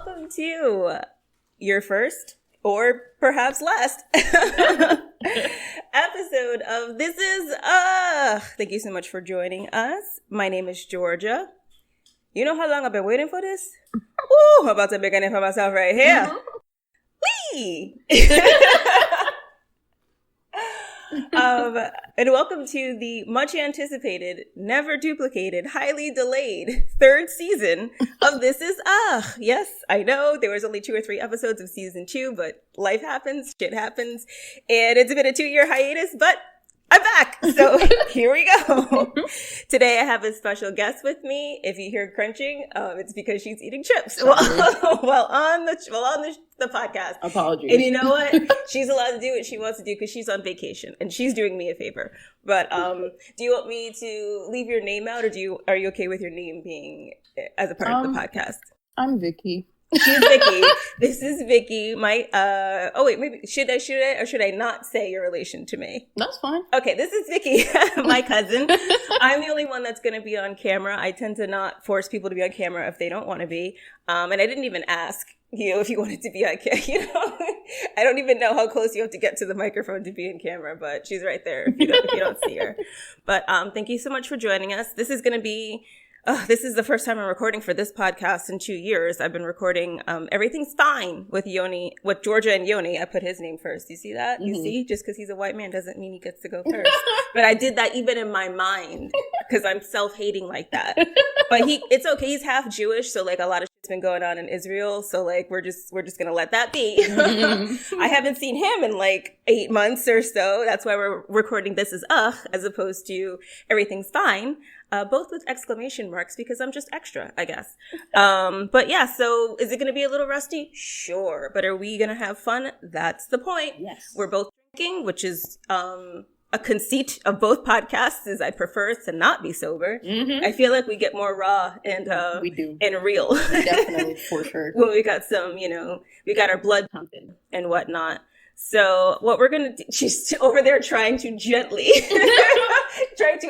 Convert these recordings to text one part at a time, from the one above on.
welcome to your first, or perhaps last, episode of This Is Thank you so much for joining us. My name is Georgia. You know how long I've been waiting for this? Ooh, I'm about to make a name for myself right here. Whee! And welcome to the much anticipated, never duplicated, highly delayed third season of This Is Yes, I know there was only 2 or 3 episodes of season 2, but life happens, shit happens, and it's been a 2-year hiatus, but I'm back. So here we go. Today I have a special guest with me. If you hear crunching, it's because she's eating chips while on the podcast. Apologies. And you know what? She's allowed to do what she wants to do because she's on vacation and she's doing me a favor. But do you want me to leave your name out, or are you okay with your name being as a part of the podcast? I'm Vicky. She's Vicky. This is Vicky. Maybe should I or should I not say your relation to me? That's fine. Okay, this is Vicky, my cousin. I'm the only one that's going to be on camera. I tend to not force people to be on camera if they don't want to be. And I didn't even ask you if you wanted to be on camera. You know, I don't even know how close you have to get to the microphone to be in camera, but she's right there if you don't see her. But thank you so much for joining us. This is going to be. This is the first time I'm recording for this podcast in 2 years. I've been recording Everything's Fine with Georgia and Yoni. I put his name first. You see that? You see? Just because he's a white man doesn't mean he gets to go first. But I did that even in my mind because I'm self-hating like that. But it's okay. He's half Jewish, so like a lot of shit's been going on in Israel. So like we're just gonna let that be. I haven't seen him in like 8 months or so. That's why we're recording This Is as opposed to Everything's Fine. Both with exclamation marks because I'm just extra, I guess. But yeah, so is it going to be a little rusty? Sure. But are we going to have fun? That's the point. Yes. We're both drinking, which is a conceit of both podcasts is I prefer to not be sober. Mm-hmm. I feel like we get more raw and we do. And real. Definitely, for sure. When we got we got our blood pumping and whatnot. So what we're going to do, she's over there trying to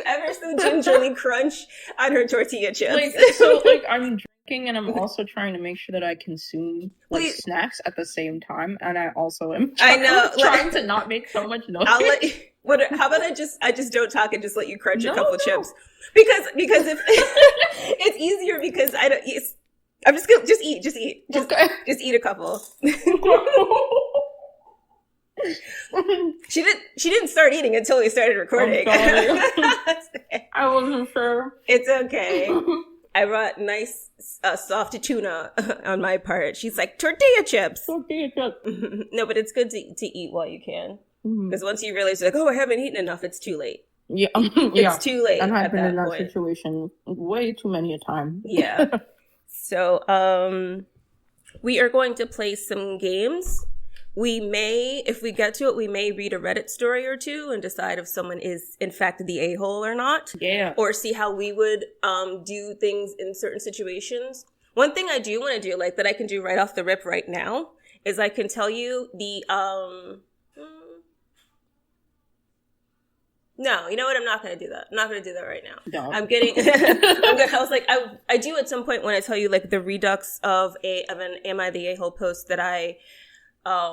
ever so gingerly crunch on her tortilla chips. I'm drinking and I'm also trying to make sure that I consume snacks at the same time. And I also am trying to not make so much noise. How about I just don't talk and just let you crunch a couple chips? Because if it's easier because I'm just going to just eat. Just eat a couple. She didn't start eating until we started recording. I wasn't sure. It's okay. I brought nice soft tuna on my part. She's like, tortilla chips. No, but it's good to eat while you can. Because once you realize, like, I haven't eaten enough, it's too late. Yeah. It's too late. And I've been in that point. situation way too many a time. Yeah. So, we are going to play some games. We may, if we get to it, we may read a Reddit story or two and decide if someone is, in fact, the a-hole or not. Yeah. Or see how we would do things in certain situations. One thing I do want to do, like, that I can do right off the rip right now, is I can tell you the... No, you know what? I'm not going to do that. I'm not going to do that right now. No. I was like, I do at some point when I tell you, like, the redux of an Am I the A-hole post that I...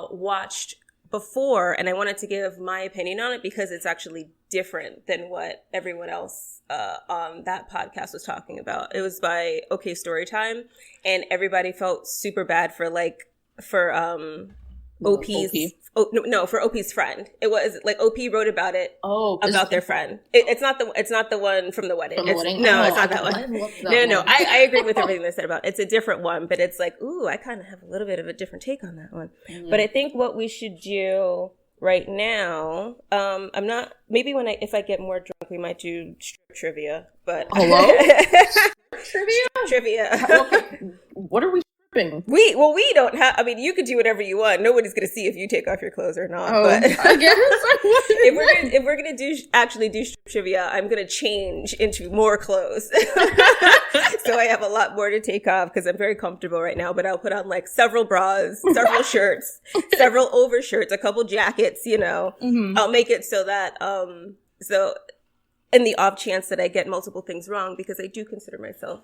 watched before, and I wanted to give my opinion on it because it's actually different than what everyone else on that podcast was talking about. It was by OK Storytime, and everybody felt super bad for for OP's friend. It was like OP wrote about it. About their friend. It's not the one from the wedding. From the wedding? No, it's not that one. No. I agree with everything they said about it. It's a different one, but it's like, ooh, I kind of have a little bit of a different take on that one. Mm-hmm. But I think what we should do right now, if I get more drunk, we might do strip trivia. But hello, trivia. Okay. What are we? We don't have. I mean, you could do whatever you want. Nobody's gonna see if you take off your clothes or not. But I guess if we're gonna do strip trivia, I'm gonna change into more clothes, so I have a lot more to take off because I'm very comfortable right now. But I'll put on like several bras, several shirts, several overshirts, a couple jackets. Mm-hmm. I'll make it so that in the off chance that I get multiple things wrong, because I do consider myself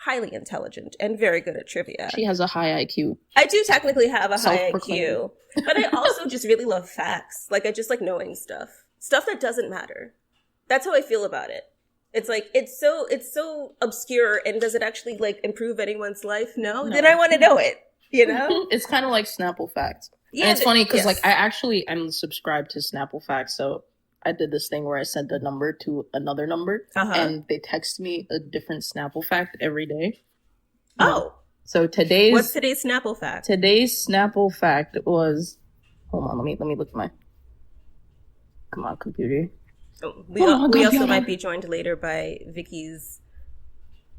highly intelligent and very good at trivia. She has a high IQ. I do technically have a high IQ, but I also just really love facts. Like, I just like knowing stuff that doesn't matter. That's how I feel about it. It's like, it's so obscure, and does it actually like improve anyone's life? No. Then I want to know it, you know? It's kind of like Snapple Facts. Yeah, and it's funny because like I'm subscribed to Snapple Facts, so I did this thing where I sent a number to another number, and they text me a different Snapple fact every day. Oh. So what's today's Snapple fact? Today's Snapple fact was, hold on, let me look at my, come on, computer. Oh, we also might be joined later by Vicky's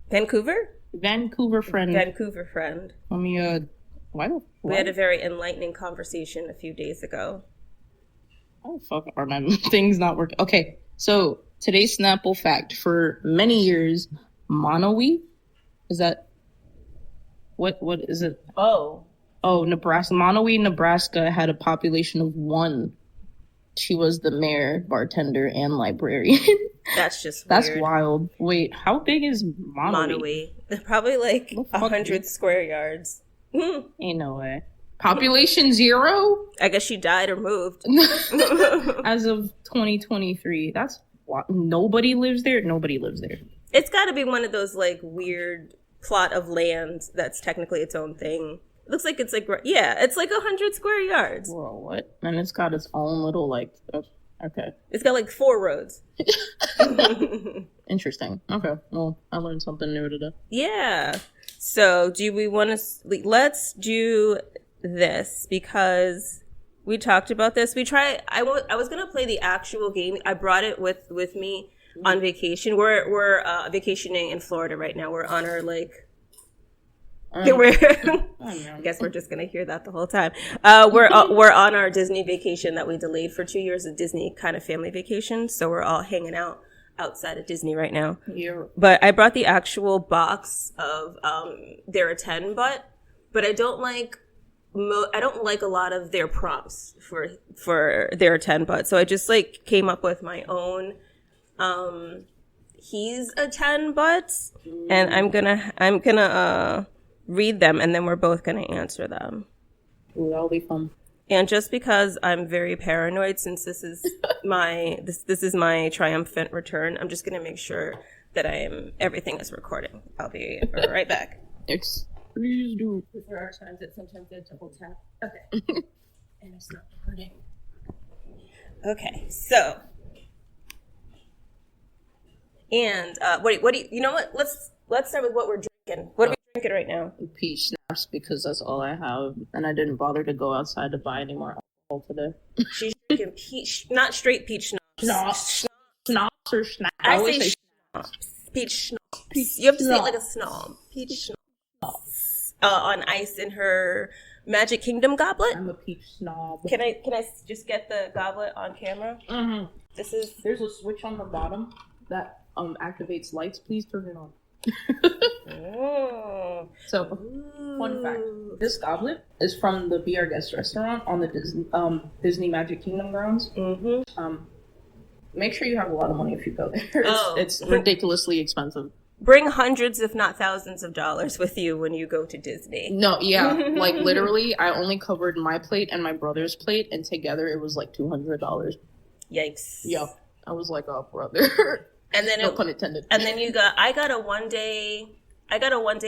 Vancouver friend. Let me, we had a very enlightening conversation a few days ago. Oh, fuck, are my things not working? Okay, so today's Snapple fact. For many years, Monowi, is that, what is it? Oh, Nebraska. Monowi, Nebraska had a population of 1. She was the mayor, bartender, and librarian. That's just weird. That's wild. Wait, how big is Monowi? Probably like 100 square yards. Ain't no way. Population 0? I guess she died or moved. As of 2023. That's what, nobody lives there? Nobody lives there. It's got to be one of those like weird plot of land that's technically its own thing. It looks like it's like, it's like 100 square yards. Whoa, what? And it's got its own little like, okay. It's got like 4 roads. Interesting. Okay, well, I learned something new today. Yeah. So do we want to, let's do this because we talked about this. I was going to play the actual game. I brought it with me on vacation. We're vacationing in Florida right now. We're on our like, I guess we're just going to hear that the whole time. We're on our Disney vacation that we delayed for 2 years, a Disney kind of family vacation. So we're all hanging out outside of Disney right now. Yeah. But I brought the actual box of their 10 but I don't like a lot of their prompts for their 10 so I just like came up with my own he's a 10 and I'm gonna read them and then we're both gonna answer them. Ooh, that'll be fun. And just because I'm very paranoid, since this is this is my triumphant return, I'm just gonna make sure that everything is recording. I'll be right back. Please do. There are times that sometimes I double tap. Okay. And it's not recording. Okay, so. And what do you know what? Let's start with what we're drinking. What are we drinking right now? Peach schnapps, because that's all I have, and I didn't bother to go outside to buy any more alcohol today. She's drinking peach, not straight peach schnapps. Schnapps or schnapps? I say schnapps. Peach schnapps. You have to say it like a snob. Peach schnapps. On ice in her Magic Kingdom goblet. I'm a peach snob. Can I just get the goblet on camera? Mm-hmm. There's a switch on the bottom that activates lights. Please turn it on. So, fun fact: this goblet is from the Be Our Guest restaurant on the Disney Magic Kingdom grounds. Mm-hmm. Make sure you have a lot of money if you go there. It's ridiculously expensive. Bring hundreds, if not thousands, of dollars with you when you go to Disney. No, yeah, like literally, I only covered my plate and my brother's plate, and together it was like $200. Yikes! Yeah, I was like, oh, brother. And then no pun intended. And then I got a one day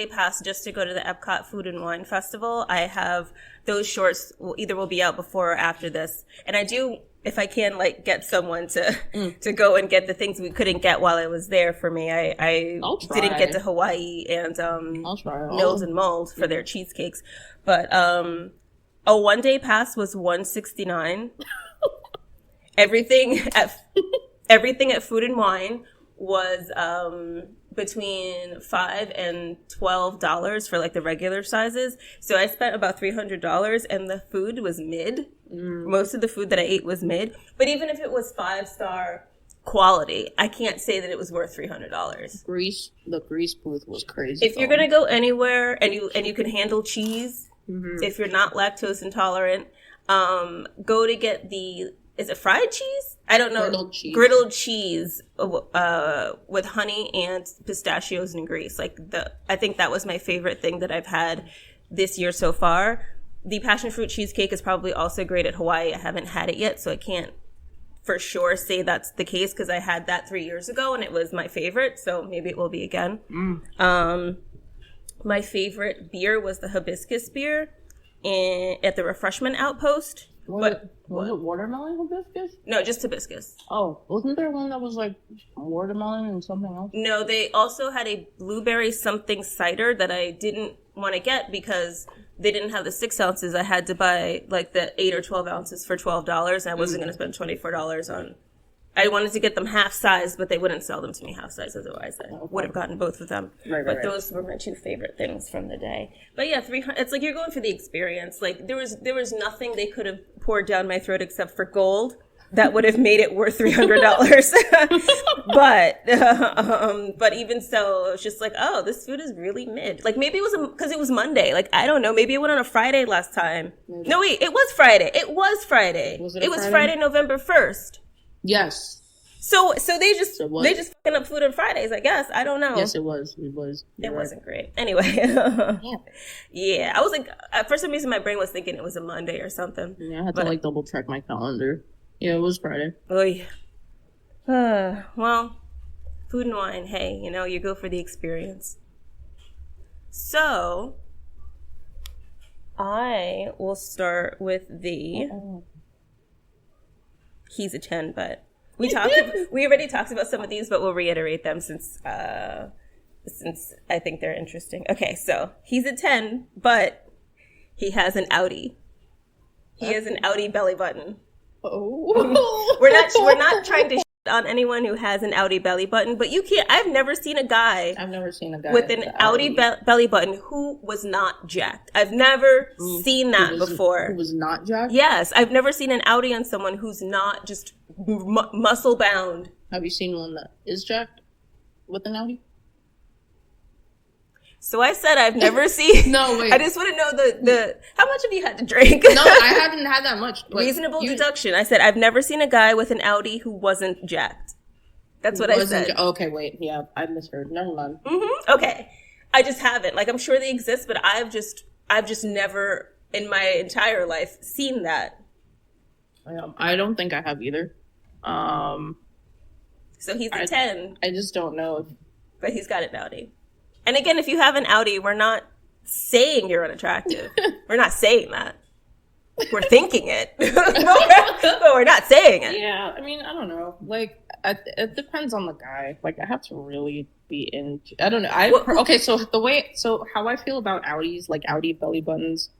pass just to go to the Epcot Food and Wine Festival. I have those shorts will be out before or after this. And I do, if I can, like get someone to go and get the things we couldn't get while I was there for me. I didn't get to Hawaii and Mills and Mold for their cheesecakes. But a one day pass was $169. Everything at Food and Wine was between $5 and $12 for like the regular sizes. So I spent about $300, and the food was mid. Most of the food that I ate was mid. But even if it was 5-star quality, I can't say that it was worth $300. The grease booth was crazy. If you're gonna go anywhere and you can handle cheese, if you're not lactose intolerant, go to get the is it fried cheese? I don't know. Griddled cheese with honey and pistachios and grease. I think that was my favorite thing that I've had this year so far. The passion fruit cheesecake is probably also great at Hawaii. I haven't had it yet, so I can't for sure say that's the case because I had that 3 years ago and it was my favorite. So maybe it will be again. My favorite beer was the hibiscus beer at the Refreshment Outpost. Was it watermelon hibiscus? No, just hibiscus. Oh, wasn't there one that was like watermelon and something else? No, they also had a blueberry something cider that I didn't want to get because they didn't have the 6 ounces. I had to buy like the 8 or 12 ounces for $12. I wasn't going to spend $24 on. I wanted to get them half size, but they wouldn't sell them to me half size. Otherwise, I would have gotten both of them. But those were my 2 favorite things from the day. But yeah, 300. It's like you're going for the experience. Like there was nothing they could have poured down my throat except for gold that would have made it worth $300. But even so, it was just like, oh, this food is really mid. Like maybe it was because it was Monday. Like I don't know. Maybe it went on a Friday last time. Maybe. No, wait, it was Friday. It was Friday. It was Friday, November 1st. Yes. So they just fucking up food on Fridays, I guess. I don't know. Yes, it was. It wasn't great. Anyway. Yeah. I was like, for some reason my brain was thinking it was a Monday or something. Yeah, I had to double check my calendar. Yeah, it was Friday. Oh yeah. Well, food and wine. Hey, you go for the experience. So I will start with the. He's a 10, but we already talked about some of these, but we'll reiterate them since I think they're interesting. Okay, so he's a 10, but he has an outie. He has an outie belly button. Oh. We're not trying to shit on anyone who has an outie belly button, but you can't. I've never seen a guy with an outie belly button who was not jacked. I've never seen that before. Who was not jacked? Yes, I've never seen an outie on someone who's not just muscle bound. Have you seen one that is jacked with an outie? So I said I've never seen. No, wait. I just want to know the how much have you had to drink? No, I haven't had that much. Reasonable deduction. I said I've never seen a guy with an outie who wasn't jacked. That's what I said. Okay, wait. Yeah, I misheard. Never mind. Mm-hmm. Okay, I just haven't. Like I'm sure they exist, but I've just never in my entire life seen that. I don't think I have either. So he's a 10. I just don't know. But he's got an outie. And again, if you have an outie, we're not saying you're unattractive. We're not saying that. We're thinking it. but we're not saying it. Yeah, I mean, I don't know. Like, it depends on the guy. Like, I have to really be into... I don't know. So how I feel about outies, like outie belly buttons,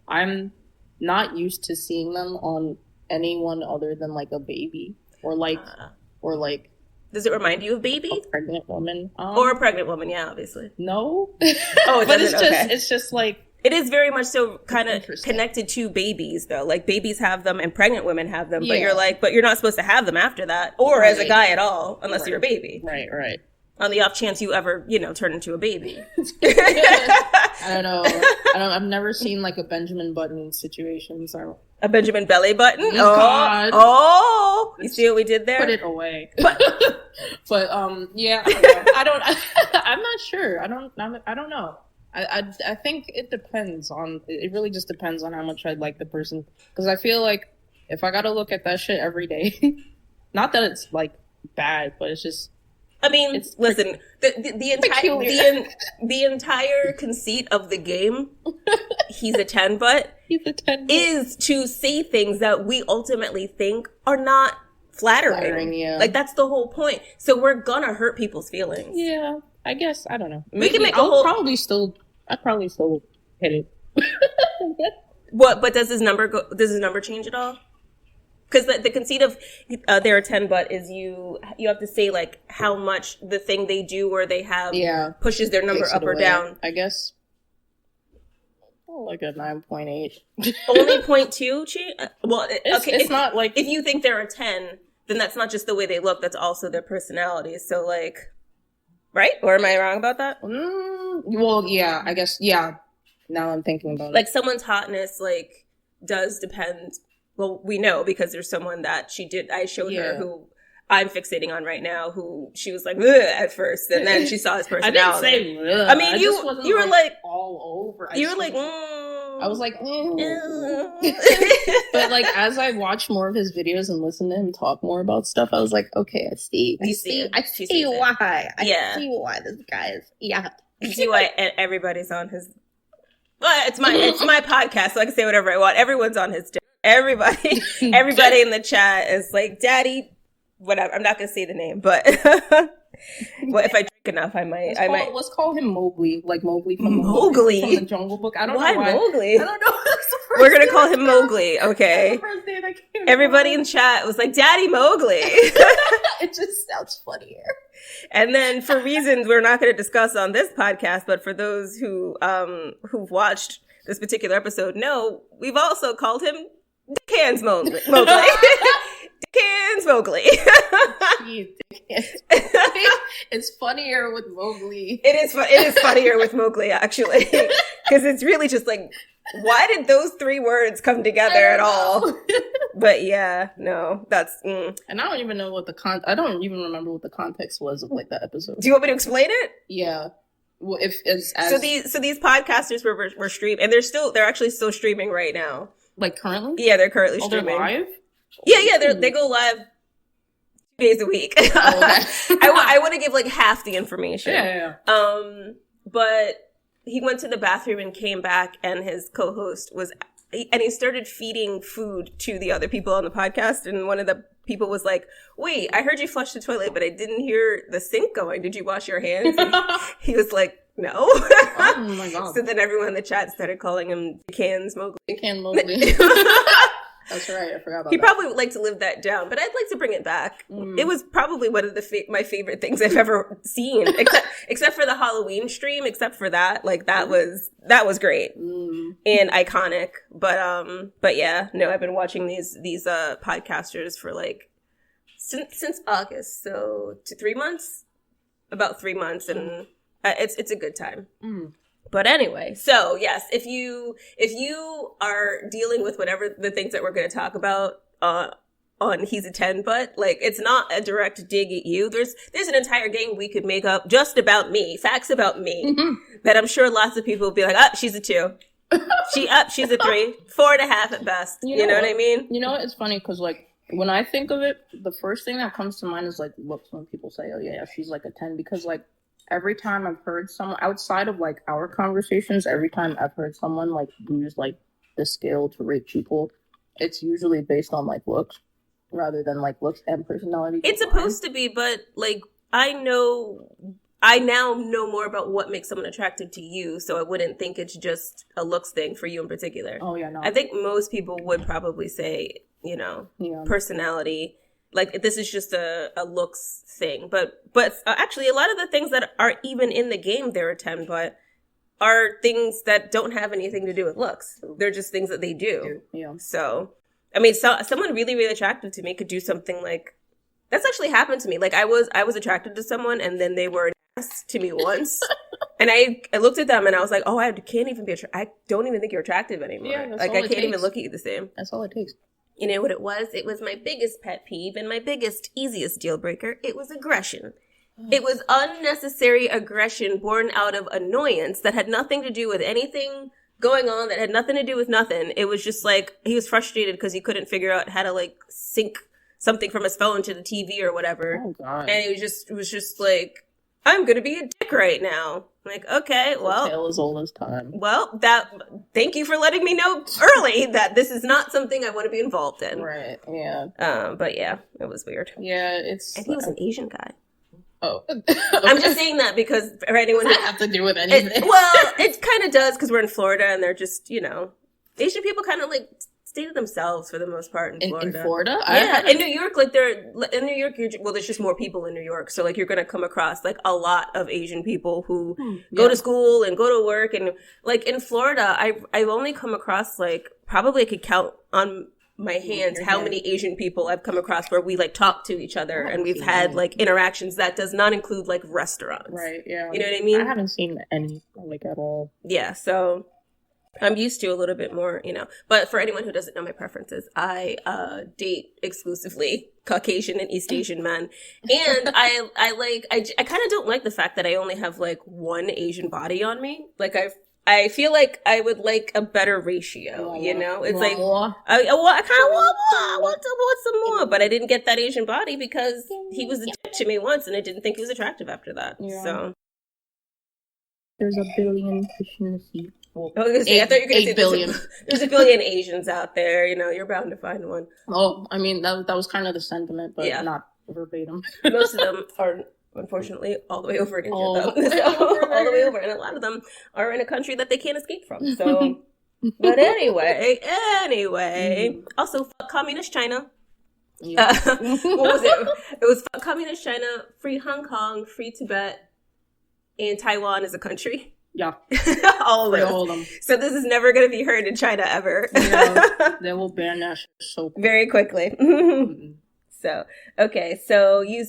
I'm not used to seeing them on anyone other than, like, a baby. Or like... Does it remind you of baby? A pregnant woman. Or a pregnant woman, yeah, obviously. No. Oh, but it's just like... It is very much so kind of connected to babies, though. Like, babies have them and pregnant women have them, but you're not supposed to have them after that, or as a guy at all, unless you're a baby. Right. On the off chance you ever, turn into a baby. I don't know. I've never seen, like, a Benjamin Button situation, so... A Benjamin belly button? Oh, God. Oh! You see what we did there? Put it away. But yeah, I don't know. I'm not sure. I don't know. I think it depends on... It really just depends on how much I like the person. Because I feel like if I gotta look at that shit every day... Not that it's, like, bad, but it's just... I mean, listen, the entire conceit of the game, he's a 10 butt, is to say things that we ultimately think are not flattering. Yeah. Like, that's the whole point. So we're gonna hurt people's feelings. Yeah, I guess, I don't know. We can make I'd probably still hit it. What, but does his number change at all? Because the conceit of they're a 10 butt is you have to say like how much the thing they do or they have pushes their number up or down. I guess like a 9.8. Only 0.2? Well, it's not like... If you think they're a 10, then that's not just the way they look, that's also their personality. So like, right? Or am I wrong about that? Well, yeah, I guess, yeah. Now I'm thinking about it. Like someone's hotness like does depend... well, we know because there's someone that I showed her who I'm fixating on right now, who she was like, ugh, at first, and then she saw his personality. I didn't say ugh. I mean, you were like all over. You were like, I was like, but like as I watched more of his videos and listened to him talk more about stuff, I was like, okay, I see why. I see why this guy is. Yeah, you see why everybody's on his. Well, it's my podcast, so I can say whatever I want. Everyone's on his. Everybody in the chat is like, Daddy. Whatever. I'm not gonna say the name, but well, if I drink enough, I might. Let's call him Mowgli, like Mowgli from the Jungle Book. I don't know why Mowgli. I don't know. We're gonna call him Mowgli. Okay. That's the first name that came Everybody in chat was like, "Daddy Mowgli." It just sounds funnier. And then, for reasons we're not going to discuss on this podcast, but for those who've watched this particular episode, know we've also called him Dickhands Mowgli. Dickhands Mowgli. It's funnier with Mowgli. It is funnier with Mowgli, actually, because it's really just like, why did those three words come together at all? But yeah, no, that's. And I don't even know I don't even remember what the context was of like that episode. Do you want me to explain it? Yeah. Well, so these podcasters were streaming, and they're actually still streaming right now. Like currently? Yeah, they're currently streaming. They're live? Yeah, they go live 2 days a week. Oh, okay. I want to give like half the information. Yeah. But he went to the bathroom and came back, and his co-host he started feeding food to the other people on the podcast, and one of the people was like, "Wait, I heard you flush the toilet, but I didn't hear the sink going. Did you wash your hands?" And he was like, "No." Oh my god! So then everyone in the chat started calling him Dickhands Mowgli. Dickhands Mowgli. That's right. I forgot about that. He probably would like to live that down, but I'd like to bring it back. It was probably one of my favorite things I've ever seen, except for the Halloween stream. Except for that, like that was great and iconic. But yeah, no, I've been watching these podcasters for like since August, so about 3 months, and it's a good time. But anyway, so yes, if you are dealing with whatever the things that we're going to talk about on He's a 10, but like it's not a direct dig at you. There's an entire game we could make up just about me, facts about me, that I'm sure lots of people will be like, she's a 2. She's a 3, 4.5 at best. You know what I mean? You know what? It's funny because like when I think of it, the first thing that comes to mind is like looks when people say, "Oh yeah, she's like a 10," because like every time I've heard someone outside of like our conversations, every time I've heard someone like use like the scale to rate people, it's usually based on like looks rather than like looks and personality. It's supposed to be, but like I now know more about what makes someone attractive to you, so I wouldn't think it's just a looks thing for you in particular. Oh yeah, no. I think most people would probably say, personality. Like, this is just a looks thing. But actually, a lot of the things that are even in the game, they're a 10, but are things that don't have anything to do with looks. They're just things that they do. Yeah. So, I mean, someone really, really attractive to me could do something like... That's actually happened to me. Like, I was attracted to someone, and then they were an ass to me once. And I looked at them, and I was like, I can't even be I don't even think you're attractive anymore. Yeah, like, I can't even look at you the same. That's all it takes. You know what it was? It was my biggest pet peeve and my biggest, easiest deal breaker. It was aggression. It was unnecessary aggression born out of annoyance that had nothing to do with anything going on, that had nothing to do with nothing. It was just like, he was frustrated because he couldn't figure out how to like sync something from his phone to the TV or whatever. Oh, God. And it was just like, I'm going to be a dick right now. Like, okay, well. The tale as old as time. Well, thank you for letting me know early that this is not something I want to be involved in. Right, yeah. But yeah, it was weird. Yeah, I think he was an Asian guy. Oh. I'm just saying that because for anyone who have to do with anything. It kind of does because we're in Florida and they're just, Asian people kind of like stay to themselves for the most part in Florida. In Florida? Yeah, in New York, like there's just more people in New York. So like you're going to come across like a lot of Asian people who go to school and go to work. And like in Florida, I've only come across like, probably I could count on my hands how many Asian people I've come across where we like talk to each other and we've had like interactions that does not include like restaurants. Right, yeah. You know what I mean? I haven't seen any like at all. Yeah, so I'm used to a little bit more, but for anyone who doesn't know my preferences, I date exclusively Caucasian and East Asian men. And I kind of don't like the fact that I only have like one Asian body on me. Like I feel like I would like a better ratio, It's like, I kind of want some more, but I didn't get that Asian body because he was a dick to me once and I didn't think he was attractive after that. Yeah. So. There's a billion fish in the sea. Well, I thought you were going to say billion. There's a billion Asians out there. You're bound to find one. Oh, I mean, that was kind of the sentiment, but not verbatim. Most of them are, unfortunately, all the way over in India, all the way over. And a lot of them are in a country that they can't escape from. So, but anyway. Also, fuck communist China. Yeah. What was it? It was fuck communist China, free Hong Kong, free Tibet, and Taiwan as a country. Yeah. all of them. So this is never going to be heard in China ever. Yeah, they will ban that so quick. Very quickly. So, okay. So you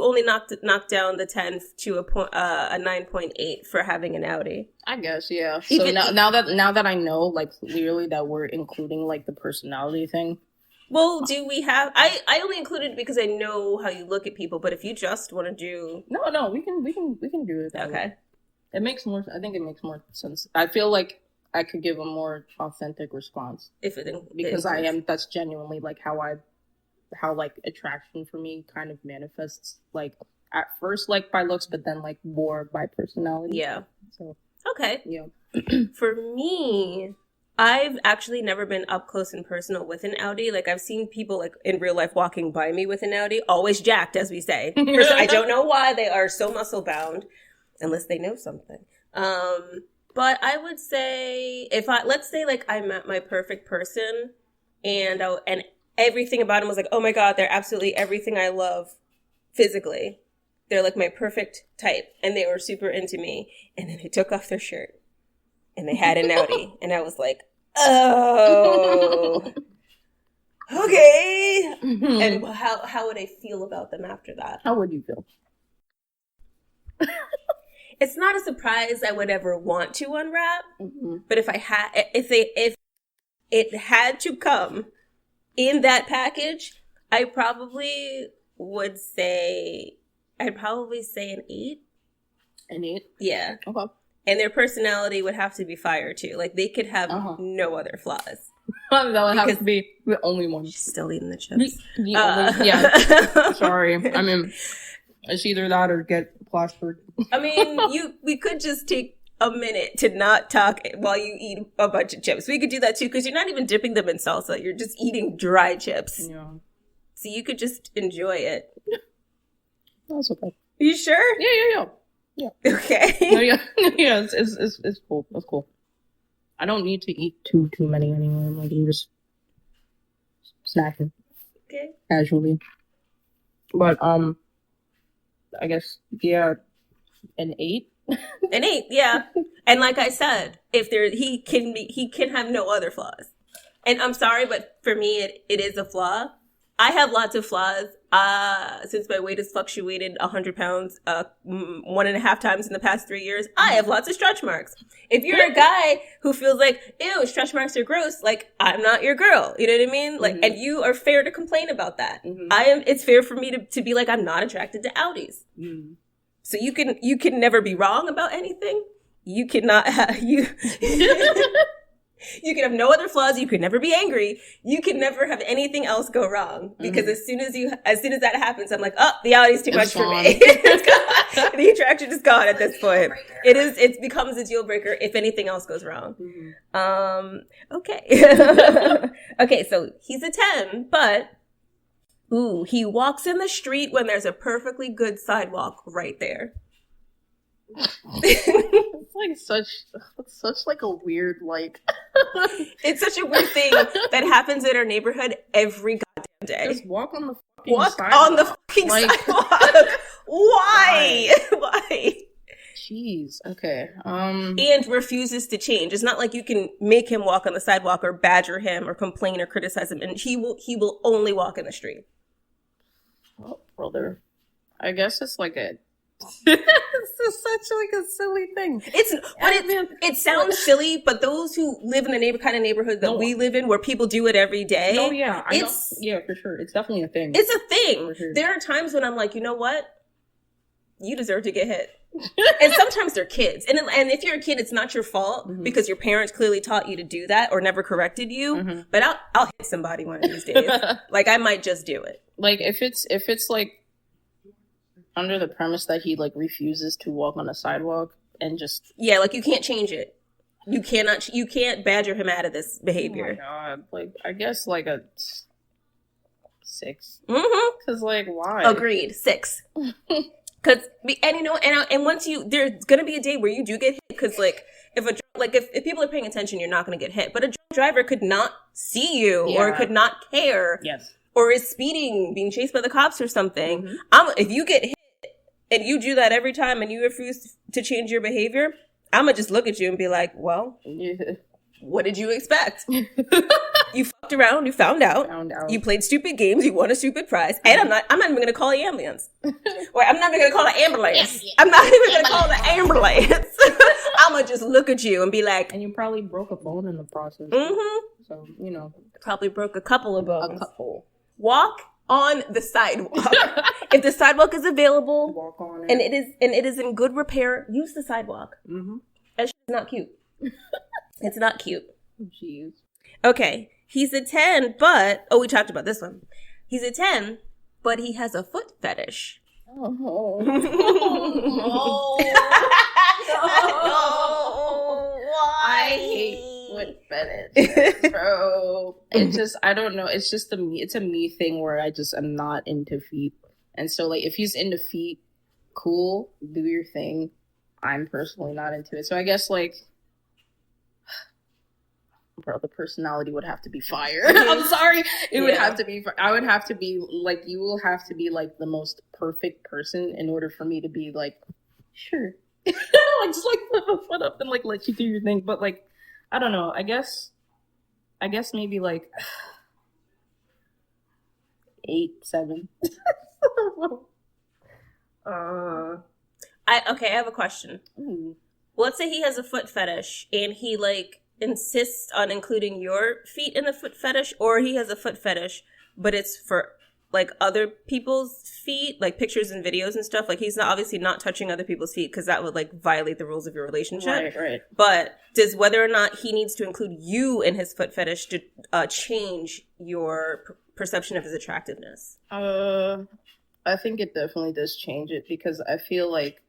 only knocked down the 10 to a 9.8 for having an Audi. I guess, yeah. So now that I know, like, clearly that we're including, like, the personality thing. Well, do we have? I only included it because I know how you look at people. But if you just want to do, no, we can do it. That way. It makes more. I think it makes more sense. I feel like I could give a more authentic response because that's genuinely like how like attraction for me kind of manifests. Like at first, like by looks, but then like more by personality. Yeah. So okay. Yeah. For me, I've actually never been up close and personal with an Audi. Like, I've seen people, like, in real life walking by me with an Audi, always jacked, as we say. I don't know why they are so muscle-bound, unless they know something. But I would say, let's say, like, I met my perfect person, and everything about him was like, oh my God, they're absolutely everything I love physically. They're, like, my perfect type, and they were super into me. And then they took off their shirt. And they had an Audi. And I was like, oh, okay. Mm-hmm. And how would I feel about them after that? How would you feel? It's not a surprise I would ever want to unwrap. Mm-hmm. But if it had to come in that package, I'd probably say an 8. An 8? Yeah. Okay. And their personality would have to be fire, too. Like, they could have no other flaws. That would have to be the only one. She's still eating the chips. Yeah. Sorry. I mean, it's either that or get plastered. I mean, we could just take a minute to not talk while you eat a bunch of chips. We could do that, too, because you're not even dipping them in salsa. You're just eating dry chips. Yeah. So you could just enjoy it. That's okay. You sure? Yeah. Yeah. Okay. No, yeah. Yeah, it's cool. That's cool. I don't need to eat too many anymore. Like, I'm just snacking. Okay. Casually. But, I guess, yeah, an 8? An 8, yeah. And like I said, he can have no other flaws. And I'm sorry, but for me, it is a flaw. I have lots of flaws. Since my weight has fluctuated 100 pounds 1.5 times in the past 3 years, I have lots of stretch marks. If you're a guy who feels like, ew, stretch marks are gross, like, I'm not your girl. You know what I mean? Like, and you are fair to complain about that. Mm-hmm. It's fair for me to be like, I'm not attracted to Audis. Mm-hmm. So you can never be wrong about anything. You cannot have, you can have no other flaws. You can never be angry. You can never have anything else go wrong. Because as soon as that happens, I'm like, oh, the Audi's too much for me. The attraction is gone at this point. It becomes a deal breaker if anything else goes wrong. Mm-hmm. Okay. Okay, so he's a 10, but he walks in the street when there's a perfectly good sidewalk right there. It's such like a weird, like it's such a weird thing that happens in our neighborhood every goddamn day. Just walk on the fucking sidewalk. Why? Why? Jeez. Okay. And refuses to change. It's not like you can make him walk on the sidewalk or badger him or complain or criticize him, and he will only walk in the street. Oh, brother. I guess it's like a This is such like a silly thing. It sounds silly, but those who live in the kind of neighborhood that we live in, where people do it every day. Oh yeah, yeah, for sure. It's definitely a thing. It's a thing. For sure. There are times when I'm like, you know what? You deserve to get hit. And sometimes they're kids, and if you're a kid, it's not your fault because your parents clearly taught you to do that or never corrected you. But I'll hit somebody one of these days. Like I might just do it. Like if it's like under the premise that he like refuses to walk on a sidewalk and just like you can't change it. You can't badger him out of this behavior. Oh my God. Like I guess like a 6. Because like why? Agreed. 6. Cause, and once there's gonna be a day where you do get hit. Cause like, if people are paying attention, you're not gonna get hit. But a drunk driver could not see you or could not care. Yes. Or is speeding, being chased by the cops or something. If you get hit and you do that every time and you refuse to change your behavior, I'm gonna just look at you and be like, well, what did you expect? You fucked around. You found out. You played stupid games. You won a stupid prize. And I'm not even going to call the ambulance. Or I'm not even going to call the ambulance. I'm not even going to call the ambulance. I'm going to just look at you and be like. And you probably broke a bone in the process. So, Probably broke a couple of bones. Walk on the sidewalk. If the sidewalk is available. Walk on it. And it is in good repair, use the sidewalk. That shit's not cute. It's not cute. Jeez. Okay. He's a 10, but... Oh, we talked about this one. He's a 10, but he has a foot fetish. Oh. I hate foot fetish, bro. It's just... I don't know. It's just it's a me thing where I'm not into feet. And so, like, if he's into feet, cool. Do your thing. I'm personally not into it. So I guess, like... Bro, the personality would have to be fire. I'm sorry. It would have to be. I would have to be like, you will have to be like the most perfect person in order for me to be like, sure. Like just like put my foot up and like let you do your thing. But like, I don't know. I guess maybe like 8, 7. I have a question. Let's say he has a foot fetish and he like insists on including your feet in the foot fetish, or he has a foot fetish but it's for like other people's feet, like pictures and videos and stuff. Like he's obviously not touching other people's feet because that would like violate the rules of your relationship. Right. But does whether or not he needs to include you in his foot fetish to change your perception of his attractiveness? I think it definitely does change it, because I feel like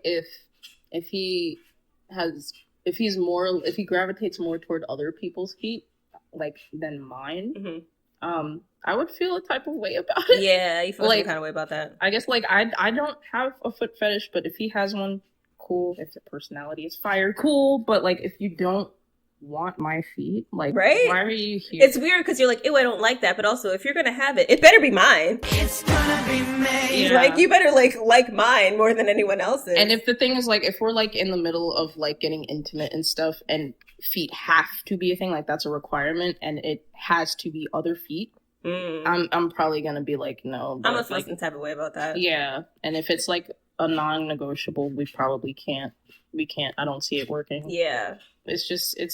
if he gravitates more toward other people's feet, like, than mine, I would feel a type of way about it. Yeah, you feel like some kind of way about that. I guess, like, I don't have a foot fetish, but if he has one, cool. If the personality is fire, cool. But, like, if you don't want my feet, like, right? Why are you here? It's weird because you're like, ew, I don't like that. But also, if you're gonna have it, it better be mine. It's gonna be me. Yeah. Like, you better like mine more than anyone else's. And if the thing is, like, if we're like in the middle of like getting intimate and stuff, and feet have to be a thing, like that's a requirement, and it has to be other feet, I'm probably gonna be like, no. I'm gonna feel some type of way about that. Yeah, and if it's like a non-negotiable, we probably can't. We can't. I don't see it working. Yeah. It's just, it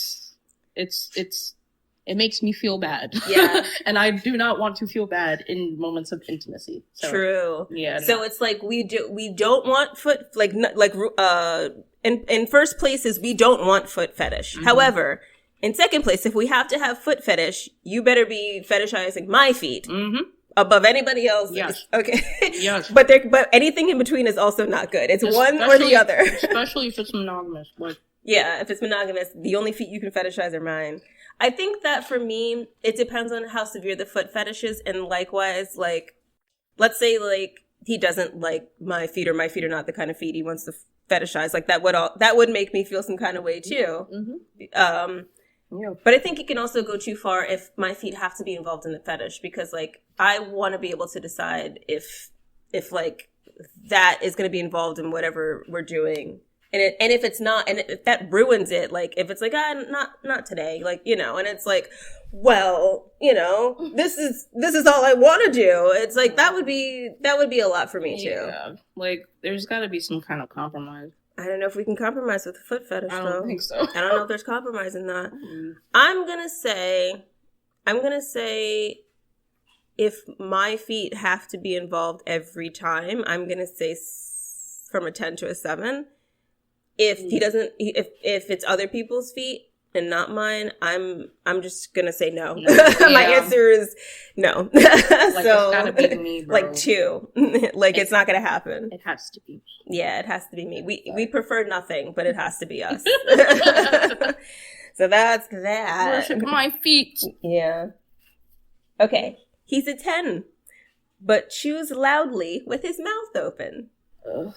makes me feel bad. Yeah. And I do not want to feel bad in moments of intimacy. So, true. Yeah. So it's like, we don't want foot, in first place is we don't want foot fetish. However, in second place, if we have to have foot fetish, you better be fetishizing my feet. Above anybody else's. Yes. Okay. Yes. But anything in between is also not good. It's one or the other. Especially if it's monogamous. Like, yeah, if it's monogamous, the only feet you can fetishize are mine. I think that for me, it depends on how severe the foot fetish is, and likewise, like, let's say like he doesn't like my feet, or my feet are not the kind of feet he wants to fetishize. Like that would make me feel some kind of way too. Yeah. But I think it can also go too far if my feet have to be involved in the fetish, because like I want to be able to decide if like that is going to be involved in whatever we're doing And if it's not, and if that ruins it, like if it's like, not today, like, you know, and it's like, well, you know, this is all I want to do. It's like, that would be a lot for me too. Yeah. Like there's got to be some kind of compromise. I don't know if we can compromise with the foot fetish, I though. don't think so. I don't know if there's compromise in that. I'm gonna say, if my feet have to be involved every time, I'm gonna say from a 10 to a 7. If he doesn't, if it's other people's feet and not mine, I'm just gonna say no. My answer is no. Like, so, it's gotta be me, bro. Like 2. Like it's not gonna happen. It has to be. Yeah, it has to be me. We prefer nothing, but it has to be us. So that's that. Worship my feet. Yeah. Okay. He's a 10, but chews loudly with his mouth open. Ugh.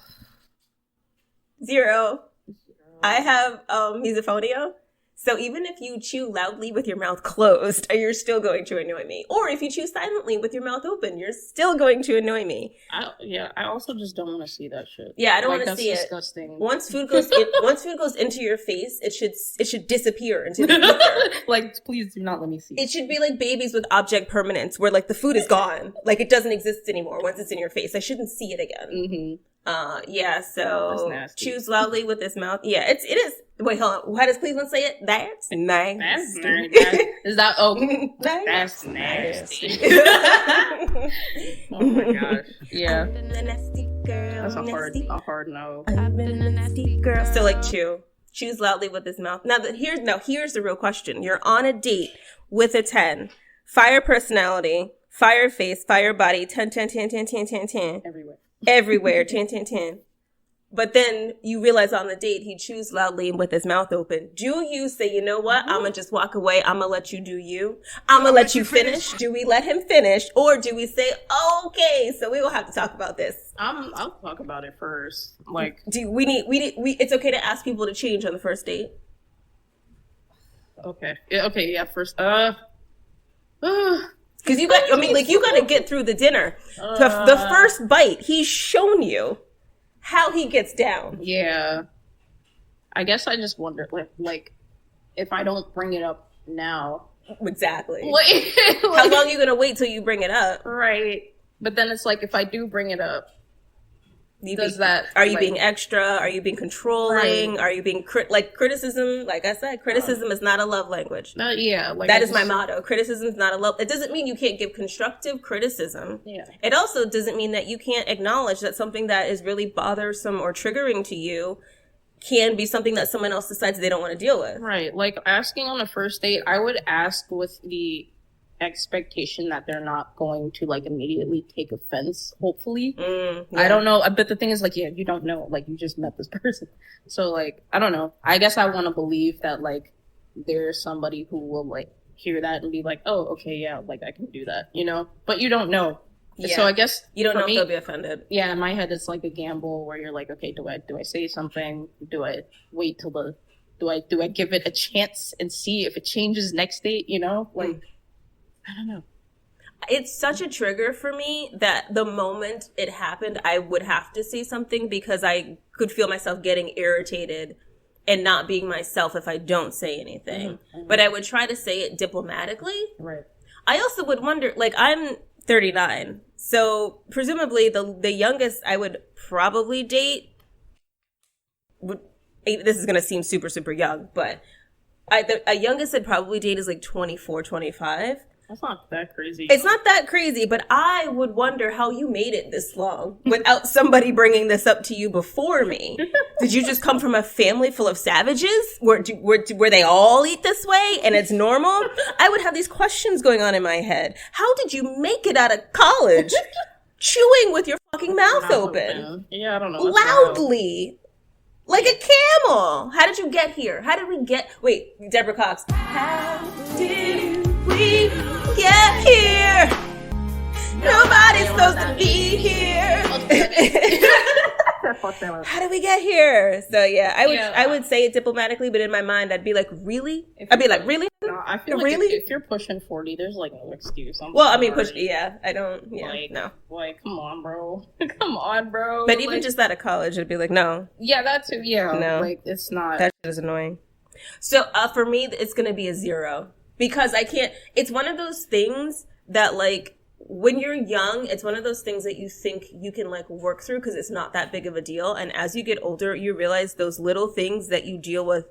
0. I have misophonia. So even if you chew loudly with your mouth closed, you're still going to annoy me. Or if you chew silently with your mouth open, you're still going to annoy me. I also just don't want to see that shit. Yeah, I don't want to see disgusting. It. Once food goes into your face, it should disappear into the ether. Like, please do not let me see. It should be like babies with object permanence, where like the food is gone, like it doesn't exist anymore once it's in your face. I shouldn't see it again. Mm-hmm. Yeah, so chews loudly with his mouth. Yeah, it is. Wait, hold on. How does Cleveland say it? That's nasty. That's nasty. Is that, that's nasty. Oh my gosh. Yeah. That's a hard no. I've been a nasty girl. So like chews loudly with his mouth. Now here's the real question. You're on a date with a 10. Fire personality, fire face, fire body, 10. Everywhere, 10. But then you realize on the date, he chews loudly with his mouth open. Do you say, you know what? I'm going to just walk away. I'm going to let you do you. I'm going to let you finish. Do we let him finish? Or do we say, okay, so we will have to talk about this. I'll talk about it first. Like, it's okay to ask people to change on the first date. Okay. Yeah, first, Because you got to get through the dinner. The first bite, he's shown you how he gets down. Yeah. I guess I just wonder, like if I don't bring it up now. Exactly. Like, how long are you going to wait till you bring it up? Right. But then it's like, if I do bring it up, are you being extra? Are you being controlling? Right. Are you being criticism? Like I said, criticism is not a love language. Yeah. Like that is my motto. Criticism is not a love. It doesn't mean you can't give constructive criticism. Yeah. It also doesn't mean that you can't acknowledge that something that is really bothersome or triggering to you can be something that someone else decides they don't want to deal with. Right. Like asking on a first date, I would ask with the expectation that they're not going to like immediately take offense, hopefully. Yeah. I don't know, but the thing is, like, you don't know, like, you just met this person, so like, I don't know. I guess I want to believe that like there's somebody who will like hear that and be like, oh, okay, yeah, like I can do that, you know, but you don't know. Yeah. So I guess you don't know if they'll be offended. Yeah, in my head it's like a gamble where you're like, okay, do I say something? Do I wait till do I give it a chance and see if it changes next date, you know? Like, I don't know. It's such a trigger for me that the moment it happened, I would have to say something because I could feel myself getting irritated and not being myself if I don't say anything. Mm-hmm. But I would try to say it diplomatically. Right. I also would wonder, like, I'm 39, so presumably the youngest I would probably date this is going to seem super, super young, but a youngest I'd probably date is like 24, 25. That's not that crazy. It's not that crazy, but I would wonder how you made it this long without somebody bringing this up to you before me. Did you just come from a family full of savages? Where they all eat this way and it's normal? I would have these questions going on in my head. How did you make it out of college chewing with your fucking mouth open? Yeah, I don't know. Loudly. Like a camel. How did you get here? How did we get... Wait, Deborah Cox. How did we get here? Nobody's supposed to be here. how did we get here? So yeah, I would say it diplomatically, but in my mind, I'd be like, really? I'd be like, really? No, I feel like really? If you're pushing 40, there's like no excuse. I don't, no. Like, come on, bro. Come on, bro. But even just out of college, I'd be like, no. Yeah, that too, yeah. No. Like, it's not. That shit is annoying. So for me, it's going to be a 0. Because I can't, it's one of those things that like, when you're young, it's one of those things that you think you can like work through because it's not that big of a deal. And as you get older, you realize those little things that you deal with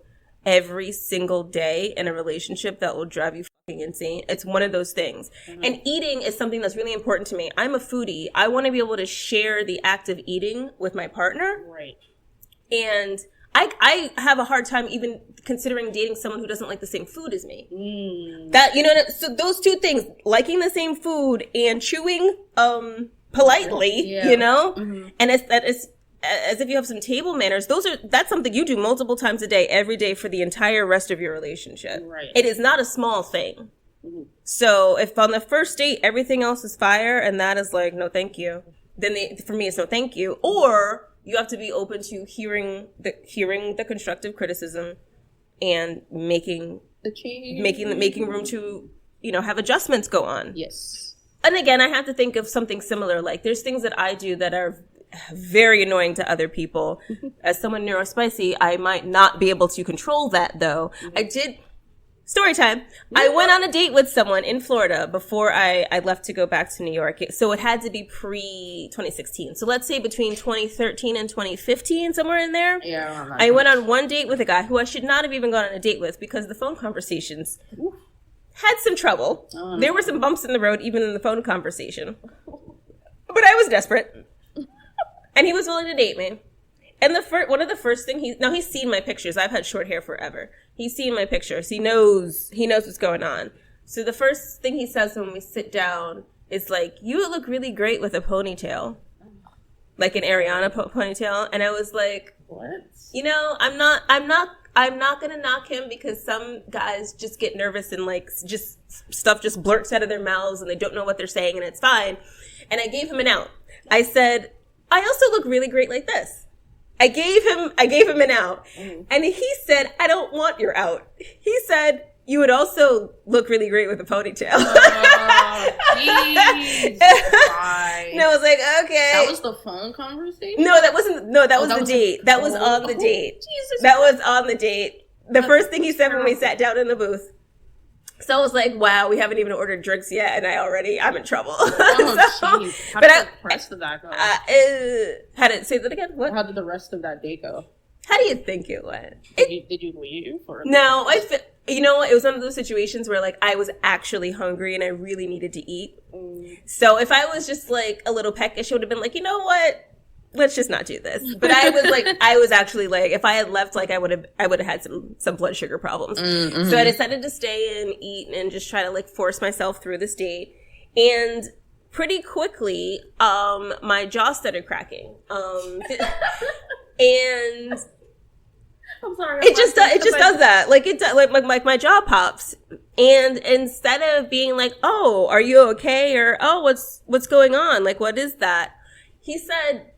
every single day in a relationship that will drive you fucking insane. It's one of those things. Mm-hmm. And eating is something that's really important to me. I'm a foodie. I want to be able to share the act of eating with my partner. Right. And I have a hard time even considering dating someone who doesn't like the same food as me. That, so those two things, liking the same food and chewing politely, Mm-hmm. and it's as if you have some table manners. That's something you do multiple times a day, every day for the entire rest of your relationship. Right. It is not a small thing. Mm-hmm. So if on the first date everything else is fire and that is like, no thank you, then for me it's no thank you. Or you have to be open to hearing the constructive criticism and making room to, have adjustments go on. Yes. And again, I have to think of something similar. Like there's things that I do that are very annoying to other people. As someone neurospicy, I might not be able to control that though. Mm-hmm. Story time. I went on a date with someone in Florida before I left to go back to New York. So it had to be pre-2016. So let's say between 2013 and 2015, somewhere in there. Yeah. I went on one date with a guy who I should not have even gone on a date with because the phone conversations had some trouble. Oh, no. There were some bumps in the road, even in the phone conversation. But I was desperate. And he was willing to date me. And one of the first thing he's seen my pictures. I've had short hair forever. He's seen my pictures. He knows what's going on. So the first thing he says when we sit down is like, "You look really great with a ponytail." Like an Ariana ponytail. And I was like, what? I'm not going to knock him because some guys just get nervous and like just stuff just blurts out of their mouths and they don't know what they're saying and it's fine. And I gave him an out. I said, "I also look really great like this." I gave him an out. And he said, "I don't want your out." He said, "You would also look really great with a ponytail." Oh, jeez. And I was like, okay. That was the phone conversation? No, that wasn't. No, that was the date. That was on the date. Jesus. That was on the date. The first thing he said when we sat down in the booth. So I was like, wow, we haven't even ordered drinks yet, and I'm in trouble. Oh, How did the rest of that go? How did say that again? What? How did the rest of that day go? How do you think it went? Did you leave? Or no, it was one of those situations where like I was actually hungry and I really needed to eat. So if I was just like a little peckish, I would have been like, you know what? Let's just not do this. But I was actually like, if I had left, like I would have had some blood sugar problems. Mm-hmm. So I decided to stay and eat and just try to like force myself through this date. And pretty quickly, my jaw started cracking. And I'm sorry. It just does that. Like it does, like my jaw pops. And instead of being like, "Oh, are you okay?" or "Oh, what's going on? Like, what is that?" He said,